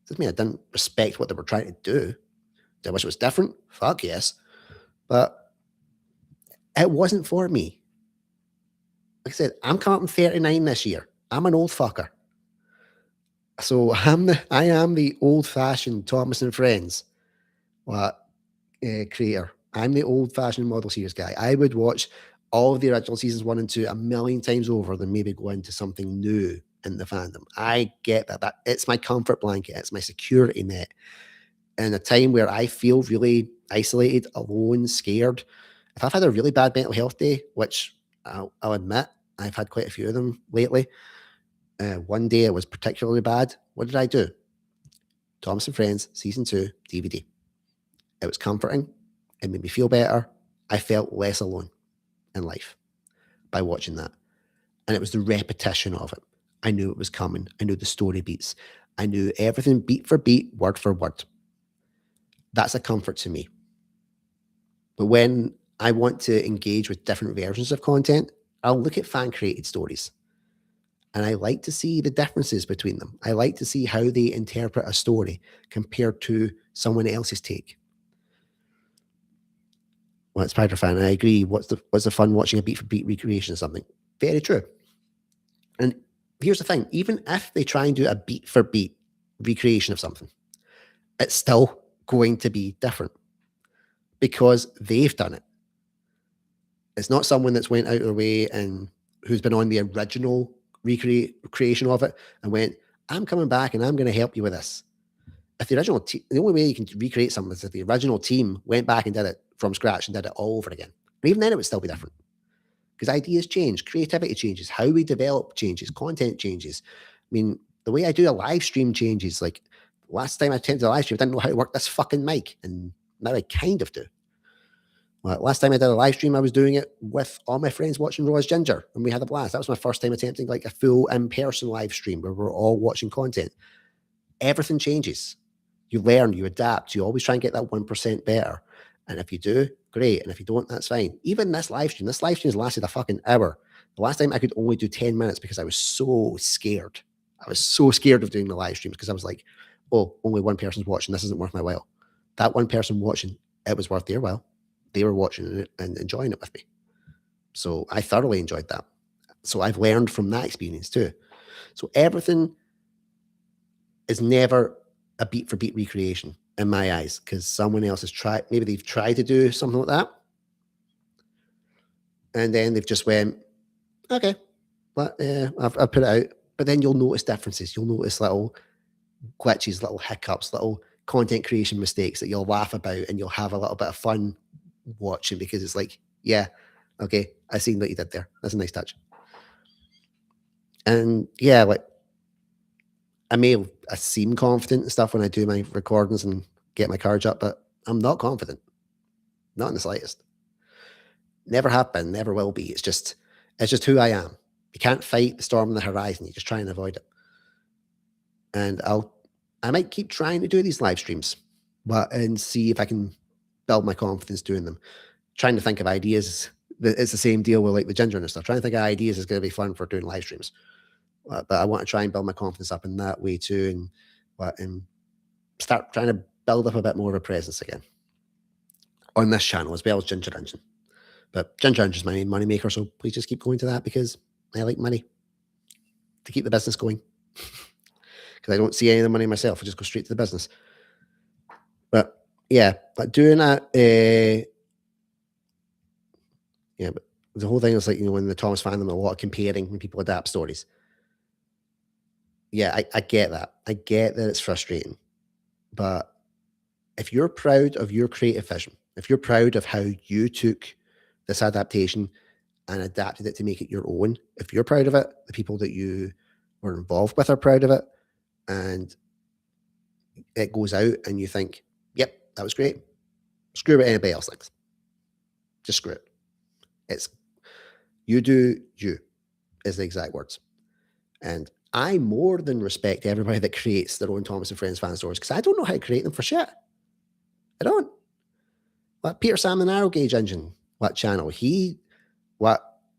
S1: Doesn't mean I didn't respect what they were trying to do. Do I wish it was different? Fuck yes. But it wasn't for me. Like I said, I'm coming up on 39 this year. I'm an old fucker. So I am the old-fashioned Thomas and Friends creator. I'm the old-fashioned model series guy. I would watch all of the original seasons 1 and 2 a million times over than maybe go into something new in the fandom. I get that. It's my comfort blanket. It's my security net. In a time where I feel really isolated, alone, scared, if I've had a really bad mental health day, which I'll admit I've had quite a few of them lately, one day it was particularly bad. What did I do? Thomas and Friends, season 2, DVD. It was comforting. It made me feel better. I felt less alone in life by watching that. And it was the repetition of it. I knew it was coming. I knew the story beats. I knew everything beat for beat, word for word. That's a comfort to me. But when I want to engage with different versions of content, I'll look at fan created stories. And I like to see the differences between them. I like to see how they interpret a story compared to someone else's take. Well, it's Spider fan. I agree. What's the fun watching a beat for beat recreation of something? Very true. And here's the thing: even if they try and do a beat for beat recreation of something, it's still going to be different because they've done it. It's not someone that's went out of their way and who's been on the original creation of it and went, "I'm coming back and I'm going to help you with this." If the original the only way you can recreate something is if the original team went back and did it from scratch and did it all over again. And even then, it would still be different because ideas change, creativity changes, how we develop changes, content changes. I mean, the way I do a live stream changes. Like last time I attempted a live stream, I didn't know how to work this fucking mic, and now I kind of do. Well, last time I did a live stream, I was doing it with all my friends watching Raw as Ginger, and we had a blast. That was my first time attempting like a full in-person live stream where we're all watching content. Everything changes. You learn, you adapt, you always try and get that 1% better. And if you do, great. And if you don't, that's fine. Even this live stream has lasted a fucking hour. The last time I could only do 10 minutes because I was so scared. I was so scared of doing the live streams because I was like, oh, only one person's watching. This isn't worth my while. That one person watching, it was worth their while. They were watching it and enjoying it with me. So I thoroughly enjoyed that. So I've learned from that experience too. So everything is never a beat for beat recreation in my eyes because someone else has tried, maybe they've tried to do something like that. And then they've just went, okay, but I've put it out. But then you'll notice differences. You'll notice little glitches, little hiccups, little content creation mistakes that you'll laugh about and you'll have a little bit of fun watching because it's like, yeah, okay, I seen what you did there. That's a nice touch. And yeah, like I seem confident and stuff when I do my recordings and get my cards up, but I'm not confident. Not in the slightest. Never have been, never will be. It's just who I am. You can't fight the storm on the horizon. You just try and avoid it. And I might keep trying to do these live streams, but and see if I can build my confidence doing them. Trying to think of ideas. It's the same deal with like the ginger and stuff. Trying to think of ideas is going to be fun for doing live streams. But I want to try and build my confidence up in that way too, and start trying to build up a bit more of a presence again on this channel as well as Ginger Engine. But Ginger Engine is my main money maker, so please just keep going to that because I like money to keep the business going. Because I don't see any of the money myself, I just go straight to the business. But yeah, but doing that, yeah, but the whole thing is like, when the Thomas fandom, a lot of comparing when people adapt stories. Yeah, I get that. I get that it's frustrating. But if you're proud of your creative vision, if you're proud of how you took this adaptation and adapted it to make it your own, if you're proud of it, the people that you were involved with are proud of it, and it goes out and you think, yep, that was great. Screw what anybody else thinks. Just screw it. It's you do you, is the exact words. And I more than respect everybody that creates their own Thomas and Friends fan stories because I don't know how to create them for shit. I don't. What Peter Sam the Narrow Gauge Engine, what channel? He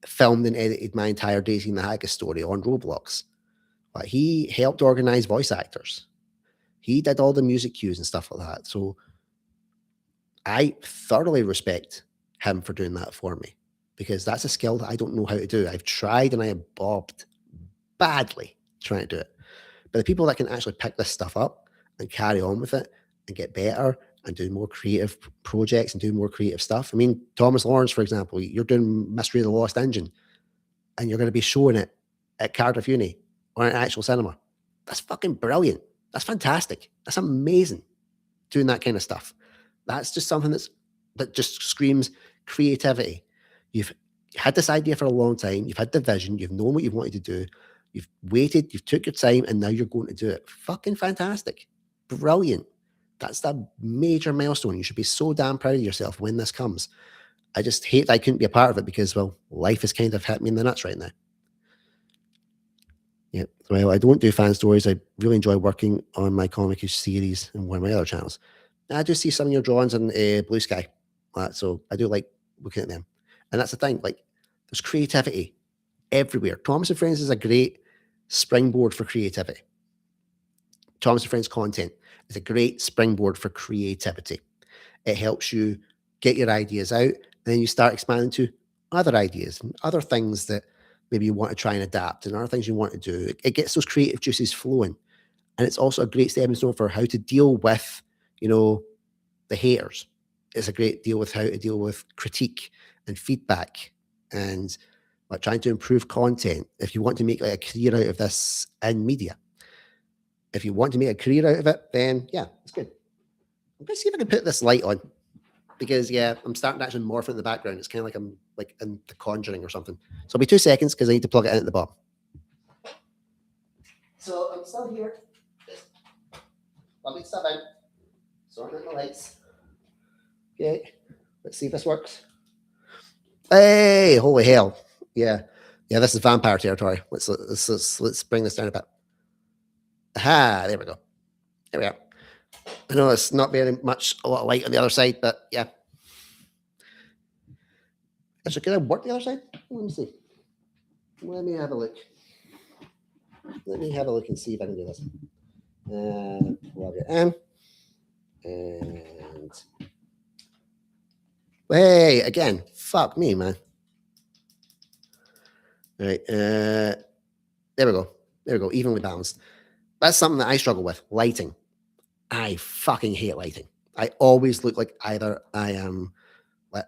S1: filmed and edited my entire Daisy and the Haggis story on Roblox. He helped organize voice actors. He did all the music cues and stuff like that. So I thoroughly respect him for doing that for me because that's a skill that I don't know how to do. I've tried and I have bobbed badly trying to do it. But the people that can actually pick this stuff up and carry on with it and get better and do more creative projects and do more creative stuff. I mean, Thomas Lawrence, for example, you're doing Mystery of the Lost Engine and you're going to be showing it at Cardiff Uni or an actual cinema. That's fucking brilliant. That's fantastic. That's amazing doing that kind of stuff. That's just something that just screams creativity. You've had this idea for a long time. You've had the vision. You've known what you wanted to do. You've waited. You've took your time, and now you're going to do it. Fucking fantastic. Brilliant. That's that major milestone. You should be so damn proud of yourself when this comes. I just hate that I couldn't be a part of it because, well, life has kind of hit me in the nuts right now. Yeah. Well, I don't do fan stories. I really enjoy working on my comic series and one of my other channels. I do see some of your drawings on Blue Sky. So I do like looking at them. And that's the thing. Like, there's creativity everywhere. Thomas and Friends is a great springboard for creativity. Thomas and Friends content is a great springboard for creativity. It helps you get your ideas out, and then you start expanding to other ideas and other things that maybe you want to try and adapt and other things you want to do. It gets those creative juices flowing. And it's also a great stepping stone for how to deal with, the haters. It's a great deal with how to deal with critique and feedback and like trying to improve content. If you want to make like a career out of this in media, if you want to make a career out of it, then yeah, it's good. I'm gonna see if I can put this light on because yeah, I'm starting to actually morph in the background. It's kind of like I'm like in The Conjuring or something. So it'll be 2 seconds because I need to plug it in at the bottom. So I'm still here. Just plugging stuff in, sorting out the lights. Okay, let's see if this works. Hey, holy hell! Yeah, this is vampire territory. Let's bring this down a bit. Aha, there we go. There we are. I know it's not very much a lot of light on the other side, but yeah. Actually, can I work the other side? Let me see. Let me have a look. Let me have a look and see if I can do this. Plug it in. And hey, again, fuck me, man. All right, there we go. There we go, evenly balanced. That's something that I struggle with, lighting. I fucking hate lighting. I always look like either I am like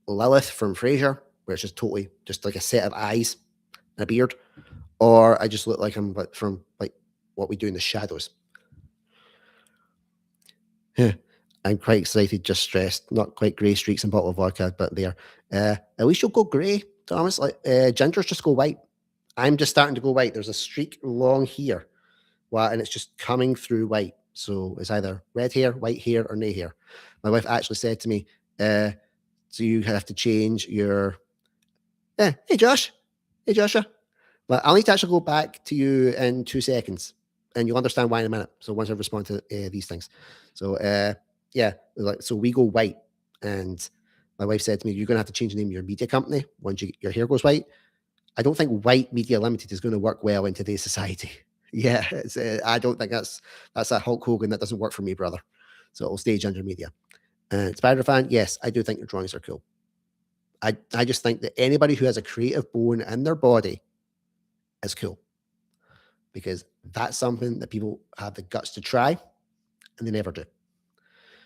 S1: Lilith from Frasier, where it's just totally just like a set of eyes and a beard, or I just look like I'm like from like What We Do in the Shadows. Yeah, I'm quite excited, just stressed. Not quite grey streaks and bottle of vodka, but there. At least you'll go grey, Thomas. Like gingers just go white. I'm just starting to go white. There's a streak along here, and it's just coming through white. So it's either red hair, white hair, or nay hair. My wife actually said to me, "So you have to change your." Hey Josh, hey Joshua. Well, I'll need to actually go back to you in 2 seconds, and you'll understand why in a minute. So once I respond to these things, so yeah, like so we go white, and my wife said to me, "You're going to have to change the name of your media company once your hair goes white." I don't think White Media Limited is going to work well in today's society. Yeah, I don't think that's a Hulk Hogan that doesn't work for me, brother. So it'll stay Ginger Media. Spider Fan, yes, I do think your drawings are cool. I just think that anybody who has a creative bone in their body is cool because that's something that people have the guts to try and they never do.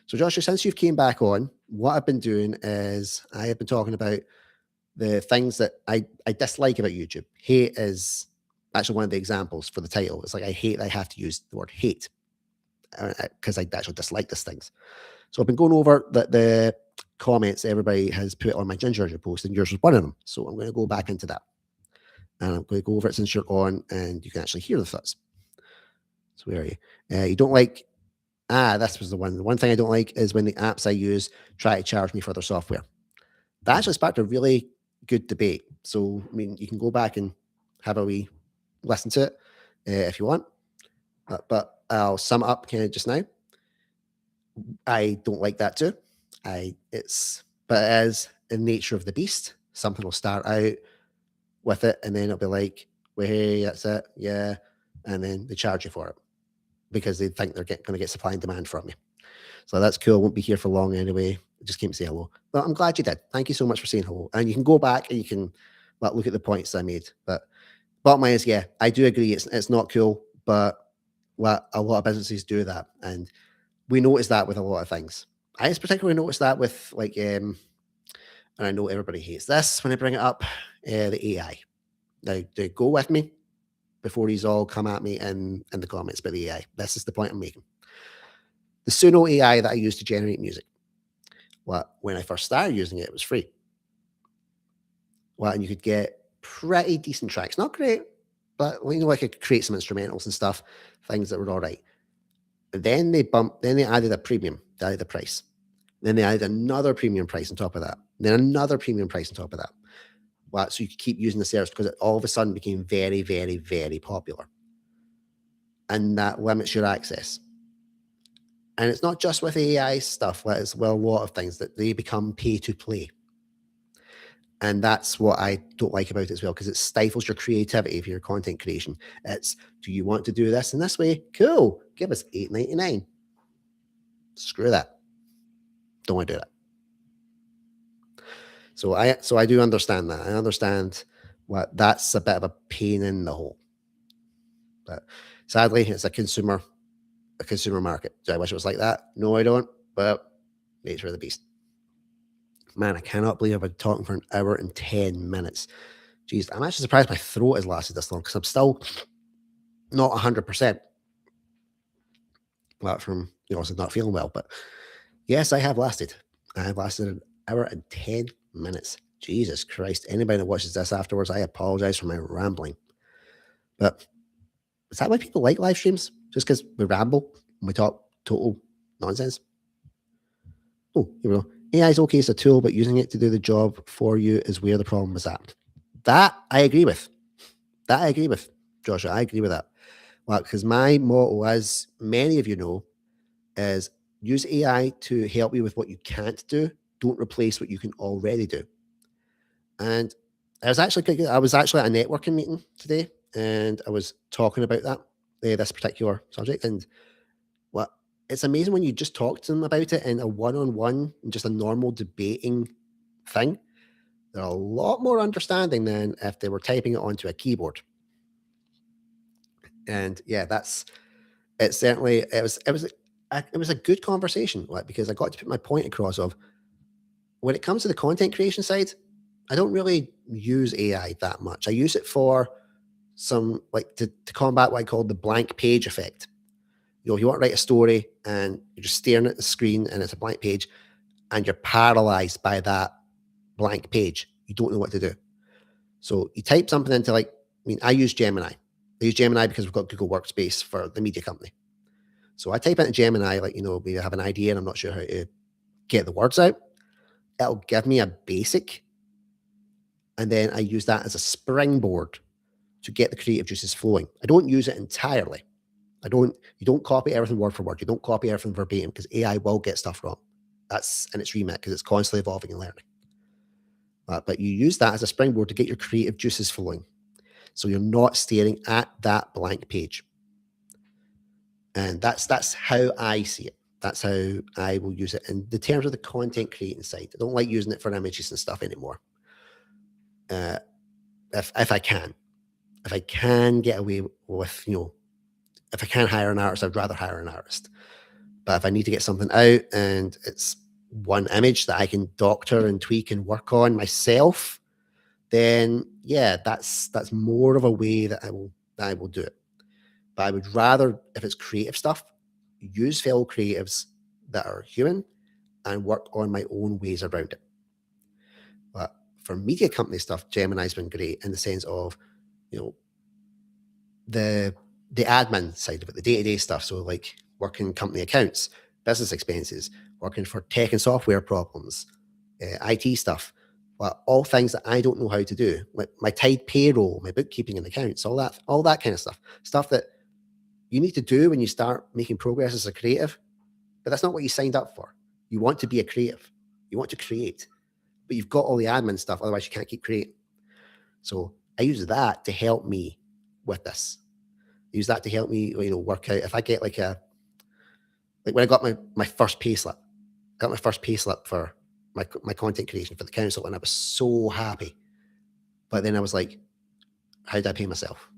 S1: So Joshua, since you've came back on, what I've been doing is I have been talking about the things that I dislike about YouTube. Hate is actually one of the examples for the title. It's like I hate that I have to use the word hate because I actually dislike these things. So I've been going over the comments everybody has put on my Ginger post, and yours was one of them. So I'm going to go back into that. And I'm going to go over it since you're on and you can actually hear the thoughts. So where are you? You don't like, this was the one. The one thing I don't like is when the apps I use try to charge me for their software. That actually sparked a really good debate. So, I mean, you can go back and have a wee listen to it if you want. But I'll sum it up kind of just now. I don't like that too. But as the nature of the beast, something will start out with it and then it'll be like, well, hey, that's it. Yeah. And then they charge you for it because they think they're going to get supply and demand from you. So that's cool. I won't be here for long anyway. I just came to say hello. But I'm glad you did. Thank you so much for saying hello. And you can go back and you can look at the points I made. But bottom line is, yeah, I do agree. It's not cool, but a lot of businesses do that. And we notice that with a lot of things. I just particularly noticed that with like, and I know everybody hates this when I bring it up, the AI. Now, do go with me before these all come at me in the comments about the AI. This is the point I'm making. The Suno AI that I use to generate music. When I first started using it, it was free. And you could get pretty decent tracks. Not great, but I could create some instrumentals and stuff, things that were all right. But then they added a premium, they added the price. Then they added another premium price on top of that. Then another premium price on top of that. So you could keep using the service because it all of a sudden became very, very, very popular. And that limits your access. And it's not just with AI stuff, it's a lot of things that they become pay to play. And that's what I don't like about it as well, because it stifles your creativity for your content creation. It's, do you want to do this in this way? Cool. Give us $8.99. Screw that. Don't want to do that. So I do understand that. I understand what that's a bit of a pain in the hole. But sadly, it's a consumer market. Do I wish it was like that? No, I don't. But nature of the beast. Man, I cannot believe I've been talking for an hour and 10 minutes. Jeez, I'm actually surprised my throat has lasted this long, because I'm still not 100%. Well, from, also not feeling well. But yes, I have lasted. I have lasted an hour and 10 minutes. Jesus Christ. Anybody that watches this afterwards, I apologize for my rambling. But is that why people like live streams? Just because we ramble and we talk total nonsense? Oh, here we go. AI is okay as a tool, but using it to do the job for you is where the problem is at. That I agree with. Joshua. I agree with that. Well, because my motto, as many of you know, is use AI to help you with what you can't do. Don't replace what you can already do. And I was actually at a networking meeting today, and I was talking about this particular subject. And what it's amazing when you just talk to them about it in a one-on-one, just a normal debating thing. They're a lot more understanding than if they were typing it onto a keyboard. And yeah, it was a good conversation, like, because I got to put my point across of, when it comes to the content creation side, I don't really use AI that much. I use it for some, like, to combat what I call the blank page effect. You want to write a story and you're just staring at the screen and it's a blank page, and you're paralyzed by that blank page. You don't know what to do. So you type something into, like, I use Gemini. I use Gemini because we've got Google Workspace for the media company. So I type into Gemini, like, we have an idea and I'm not sure how to get the words out. It'll give me a basic, and then I use that as a springboard to get the creative juices flowing. I don't use it entirely. You don't copy everything word for word. You don't copy everything verbatim, because AI will get stuff wrong. That's in its remit, because it's constantly evolving and learning. But you use that as a springboard to get your creative juices flowing. So you're not staring at that blank page. And that's how I see it. That's how I will use it in the terms of the content creating side. I don't like using it for images and stuff anymore. If I can get away with, if I can hire an artist, I'd rather hire an artist. But if I need to get something out and it's one image that I can doctor and tweak and work on myself, then yeah, that's more of a way that I will do it. But I would rather, if it's creative stuff, use fellow creatives that are human and work on my own ways around it. But for media company stuff, Gemini's been great in the sense of, the admin side of it, the day-to-day stuff. So, like, working company accounts, business expenses, working for tech and software problems, IT stuff, all things that I don't know how to do, like my tied payroll, my bookkeeping and accounts, all that kind of stuff that you need to do when you start making progress as a creative. But that's not what you signed up for. You want to be a creative. You want to create, but you've got all the admin stuff. Otherwise, you can't keep creating. So I use that to help me with this. Use that to help me, work out. If I get like when I got my first pay slip, for my content creation for the council, and I was so happy. But then I was like, how do I pay myself?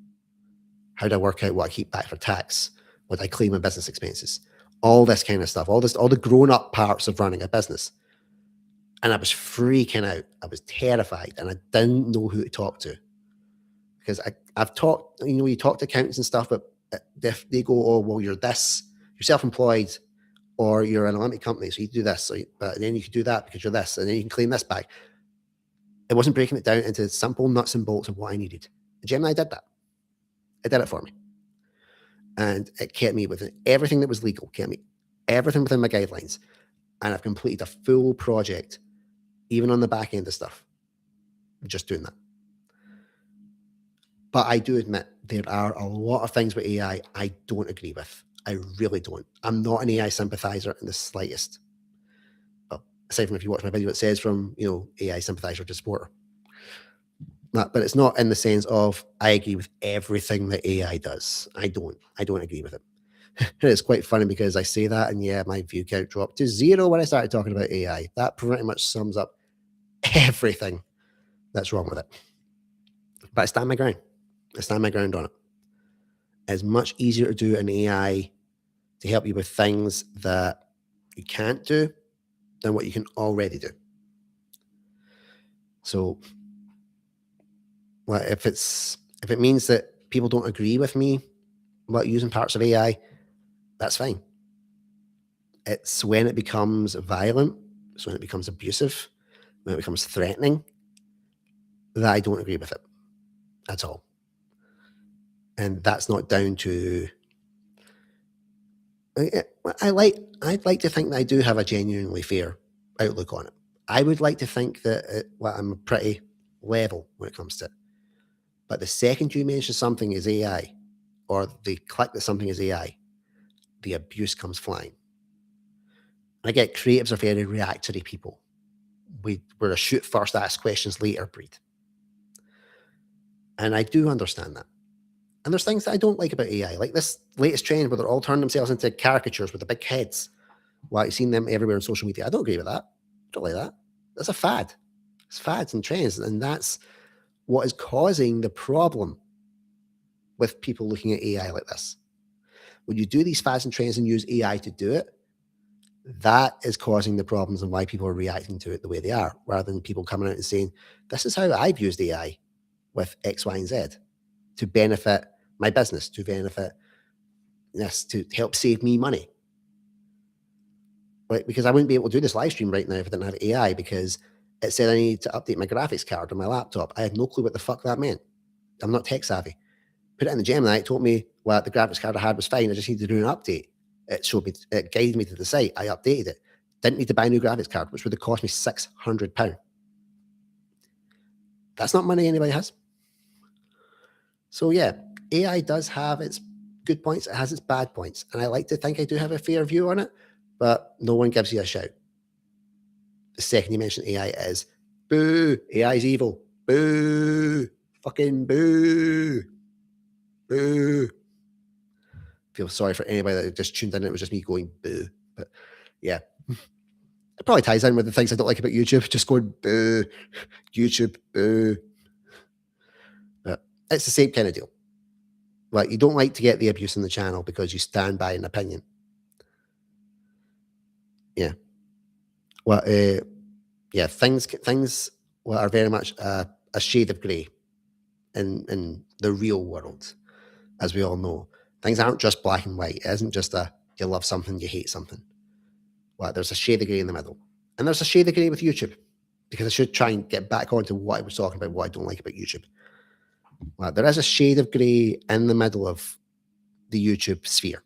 S1: How do I work out what I keep back for tax? What I claim my business expenses? All this kind of stuff, all the grown up parts of running a business. And I was freaking out. I was terrified, and I didn't know who to talk to, because I've talked, you talk to accountants and stuff, but if they go, oh, well, you're self-employed, or you're an limited company, so you do this, but then you can do that because you're this, and then you can claim this back. It wasn't breaking it down into simple nuts and bolts of what I needed. Gemini did that. It did it for me. And it kept me within everything that was legal, kept me everything within my guidelines. And I've completed a full project, even on the back end of stuff, just doing that. But I do admit there are a lot of things with AI I don't agree with. I really don't. I'm not an AI sympathizer in the slightest. Well, aside from if you watch my video, it says from, AI sympathizer to supporter. But it's not in the sense of I agree with everything that AI does. I don't. I don't agree with it. It's quite funny because I say that, and yeah, my view count dropped to 0 when I started talking about AI. That pretty much sums up everything that's wrong with it. But I stand my ground. I stand my ground on it. It's much easier to do an AI to help you with things that you can't do than what you can already do. So, well, if it means that people don't agree with me about using parts of AI, that's fine. It's when it becomes violent, it's when it becomes abusive, when it becomes threatening, that I don't agree with it at all. And that's not down to. I'd like to think that I do have a genuinely fair outlook on it. I would like to think that I'm pretty level when it comes to it. But the second you mention something is AI, or they click that something is AI, the abuse comes flying. And I get creatives are very reactory people. We're a shoot first, ask questions later breed. And I do understand that. And there's things that I don't like about AI, like this latest trend where they're all turning themselves into caricatures with the big heads. Well, I've seen them everywhere on social media. I don't agree with that. I don't like that. That's a fad. It's fads and trends. And that's what is causing the problem with people looking at AI like this. When you do these fads and trends and use AI to do it, that is causing the problems and why people are reacting to it the way they are, rather than people coming out and saying, this is how I've used AI with X, Y, and Z to benefit my business, to benefit this, to help save me money. Right? Because I wouldn't be able to do this live stream right now if I didn't have AI, because it said I needed to update my graphics card on my laptop. I had no clue what the fuck that meant. I'm not tech savvy. Put it in the Gemini, it told me, well, the graphics card I had was fine. I just needed to do an update. It showed me, it guided me to the site. I updated it. Didn't need to buy a new graphics card, which would have cost me £600. That's not money anybody has. So yeah, AI does have its good points. It has its bad points. And I like to think I do have a fair view on it, but no one gives you a shout. The second you mention AI, it is boo, AI is evil. Boo, fucking boo, boo. Feel sorry for anybody that just tuned in. It was just me going boo. But yeah, it probably ties in with the things I don't like about YouTube. Just going boo, YouTube, boo. But it's the same kind of deal. Like, you don't like to get the abuse on the channel because you stand by an opinion. Yeah. Well, yeah, things are very much a shade of grey in the real world, as we all know. Things aren't just black and white. It isn't just you love something, you hate something. Well, there's a shade of grey in the middle. And there's a shade of grey with YouTube, because I should try and get back onto what I was talking about, what I don't like about YouTube. Well, there is a shade of grey in the middle of the YouTube sphere.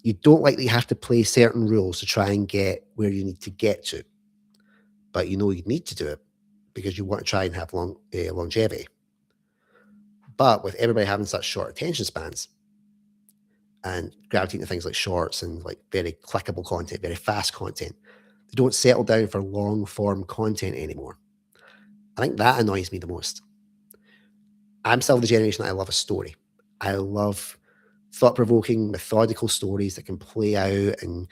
S1: You don't like that you have to play certain rules to try and get where you need to get to, but you know you need to do it because you want to try and have longevity. But with everybody having such short attention spans and gravitating to things like shorts and like very clickable content, very fast content, they don't settle down for long form content anymore. I think that annoys me the most. I'm still the generation that I love a story. I love thought-provoking, methodical stories that can play out, and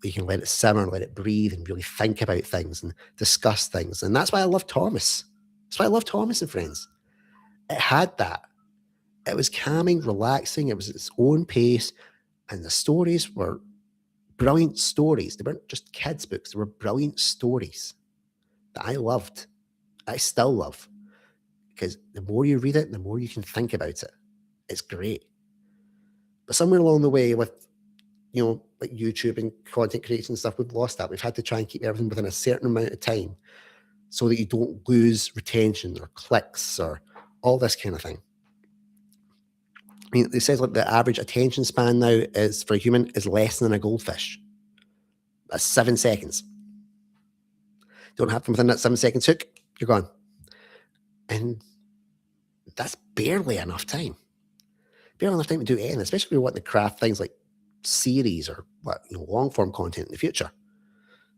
S1: you can let it simmer, let it breathe, and really think about things and discuss things. And that's why I love Thomas. That's why I love Thomas and Friends. It had that. It was calming, relaxing. It was its own pace, and the stories were brilliant stories. They weren't just kids' books. They were brilliant stories that I loved. I still love, because the more you read it, the more you can think about it. It's great. But somewhere along the way, with like YouTube and content creation and stuff, we've lost that. We've had to try and keep everything within a certain amount of time so that you don't lose retention or clicks or all this kind of thing. I mean, it says like the average attention span now is for a human is less than a goldfish. That's 7 seconds. Don't happen within that 7 seconds hook, you're gone. And that's barely enough time. Barely enough time to do anything, especially if you want to craft things like series or long form content in the future.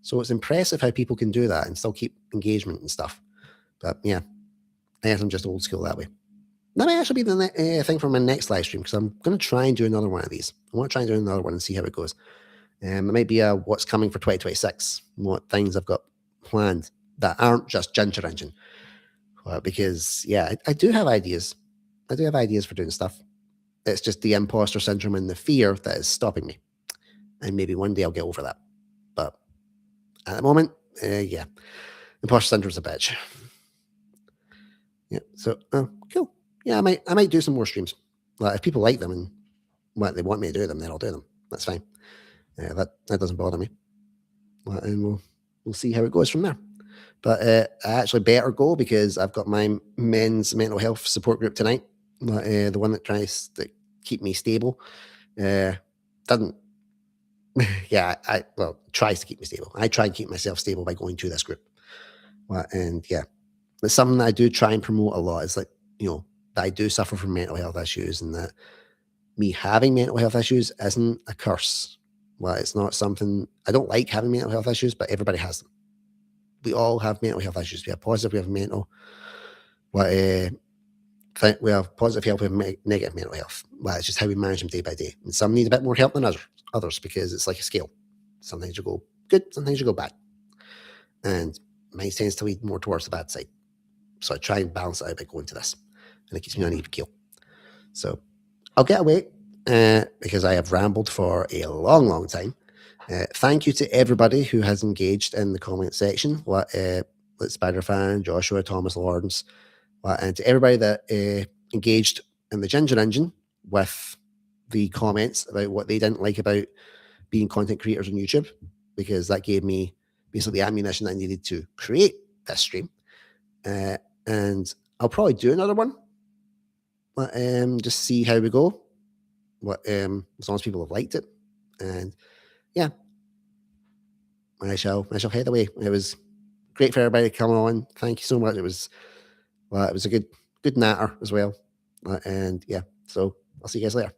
S1: So it's impressive how people can do that and still keep engagement and stuff. But yeah, I guess I'm just old school that way. That might actually be the thing for my next live stream because I'm going to try and do another one of these. I want to try and do another one and see how it goes. It might be what's coming for 2026, what things I've got planned that aren't just Ginger Engine. Because, yeah, I do have ideas. I do have ideas for doing stuff. It's just the imposter syndrome and the fear that is stopping me. And maybe one day I'll get over that. But at the moment, yeah, imposter syndrome's a bitch. Yeah. So, cool. Yeah, I might do some more streams. Like if people like them and what they want me to do them, then I'll do them. That's fine. That doesn't bother me. And we'll see how it goes from there. But I actually better go because I've got my men's mental health support group tonight. The one that tries to keep me stable. Doesn't. Yeah, tries to keep me stable. I try and keep myself stable by going to this group. And yeah, it's something that I do try and promote a lot. It's like, that I do suffer from mental health issues and that me having mental health issues isn't a curse. Well, it's not something, I don't like having mental health issues, but everybody has them. We all have mental health issues. We have positive, we have mental. We have positive health, we have negative mental health. Well, it's just how we manage them day by day. And some need a bit more help than others because it's like a scale. Sometimes you go good, sometimes you go bad. And mine tends to lead more towards the bad side. So I try and balance it out by going to this. And it keeps me on even keel. So I'll get away because I have rambled for a long, long time. Thank you to everybody who has engaged in the comment section. Spider-Fan, Joshua, Thomas Lawrence, and to everybody that engaged in the Ginger Engine with the comments about what they didn't like about being content creators on YouTube, because that gave me basically the ammunition I needed to create this stream. And I'll probably do another one. Just see how we go. As long as people have liked it, and yeah, I shall head away. It was great for everybody to come on. Thank you so much. It was a good natter as well, and yeah. So I'll see you guys later.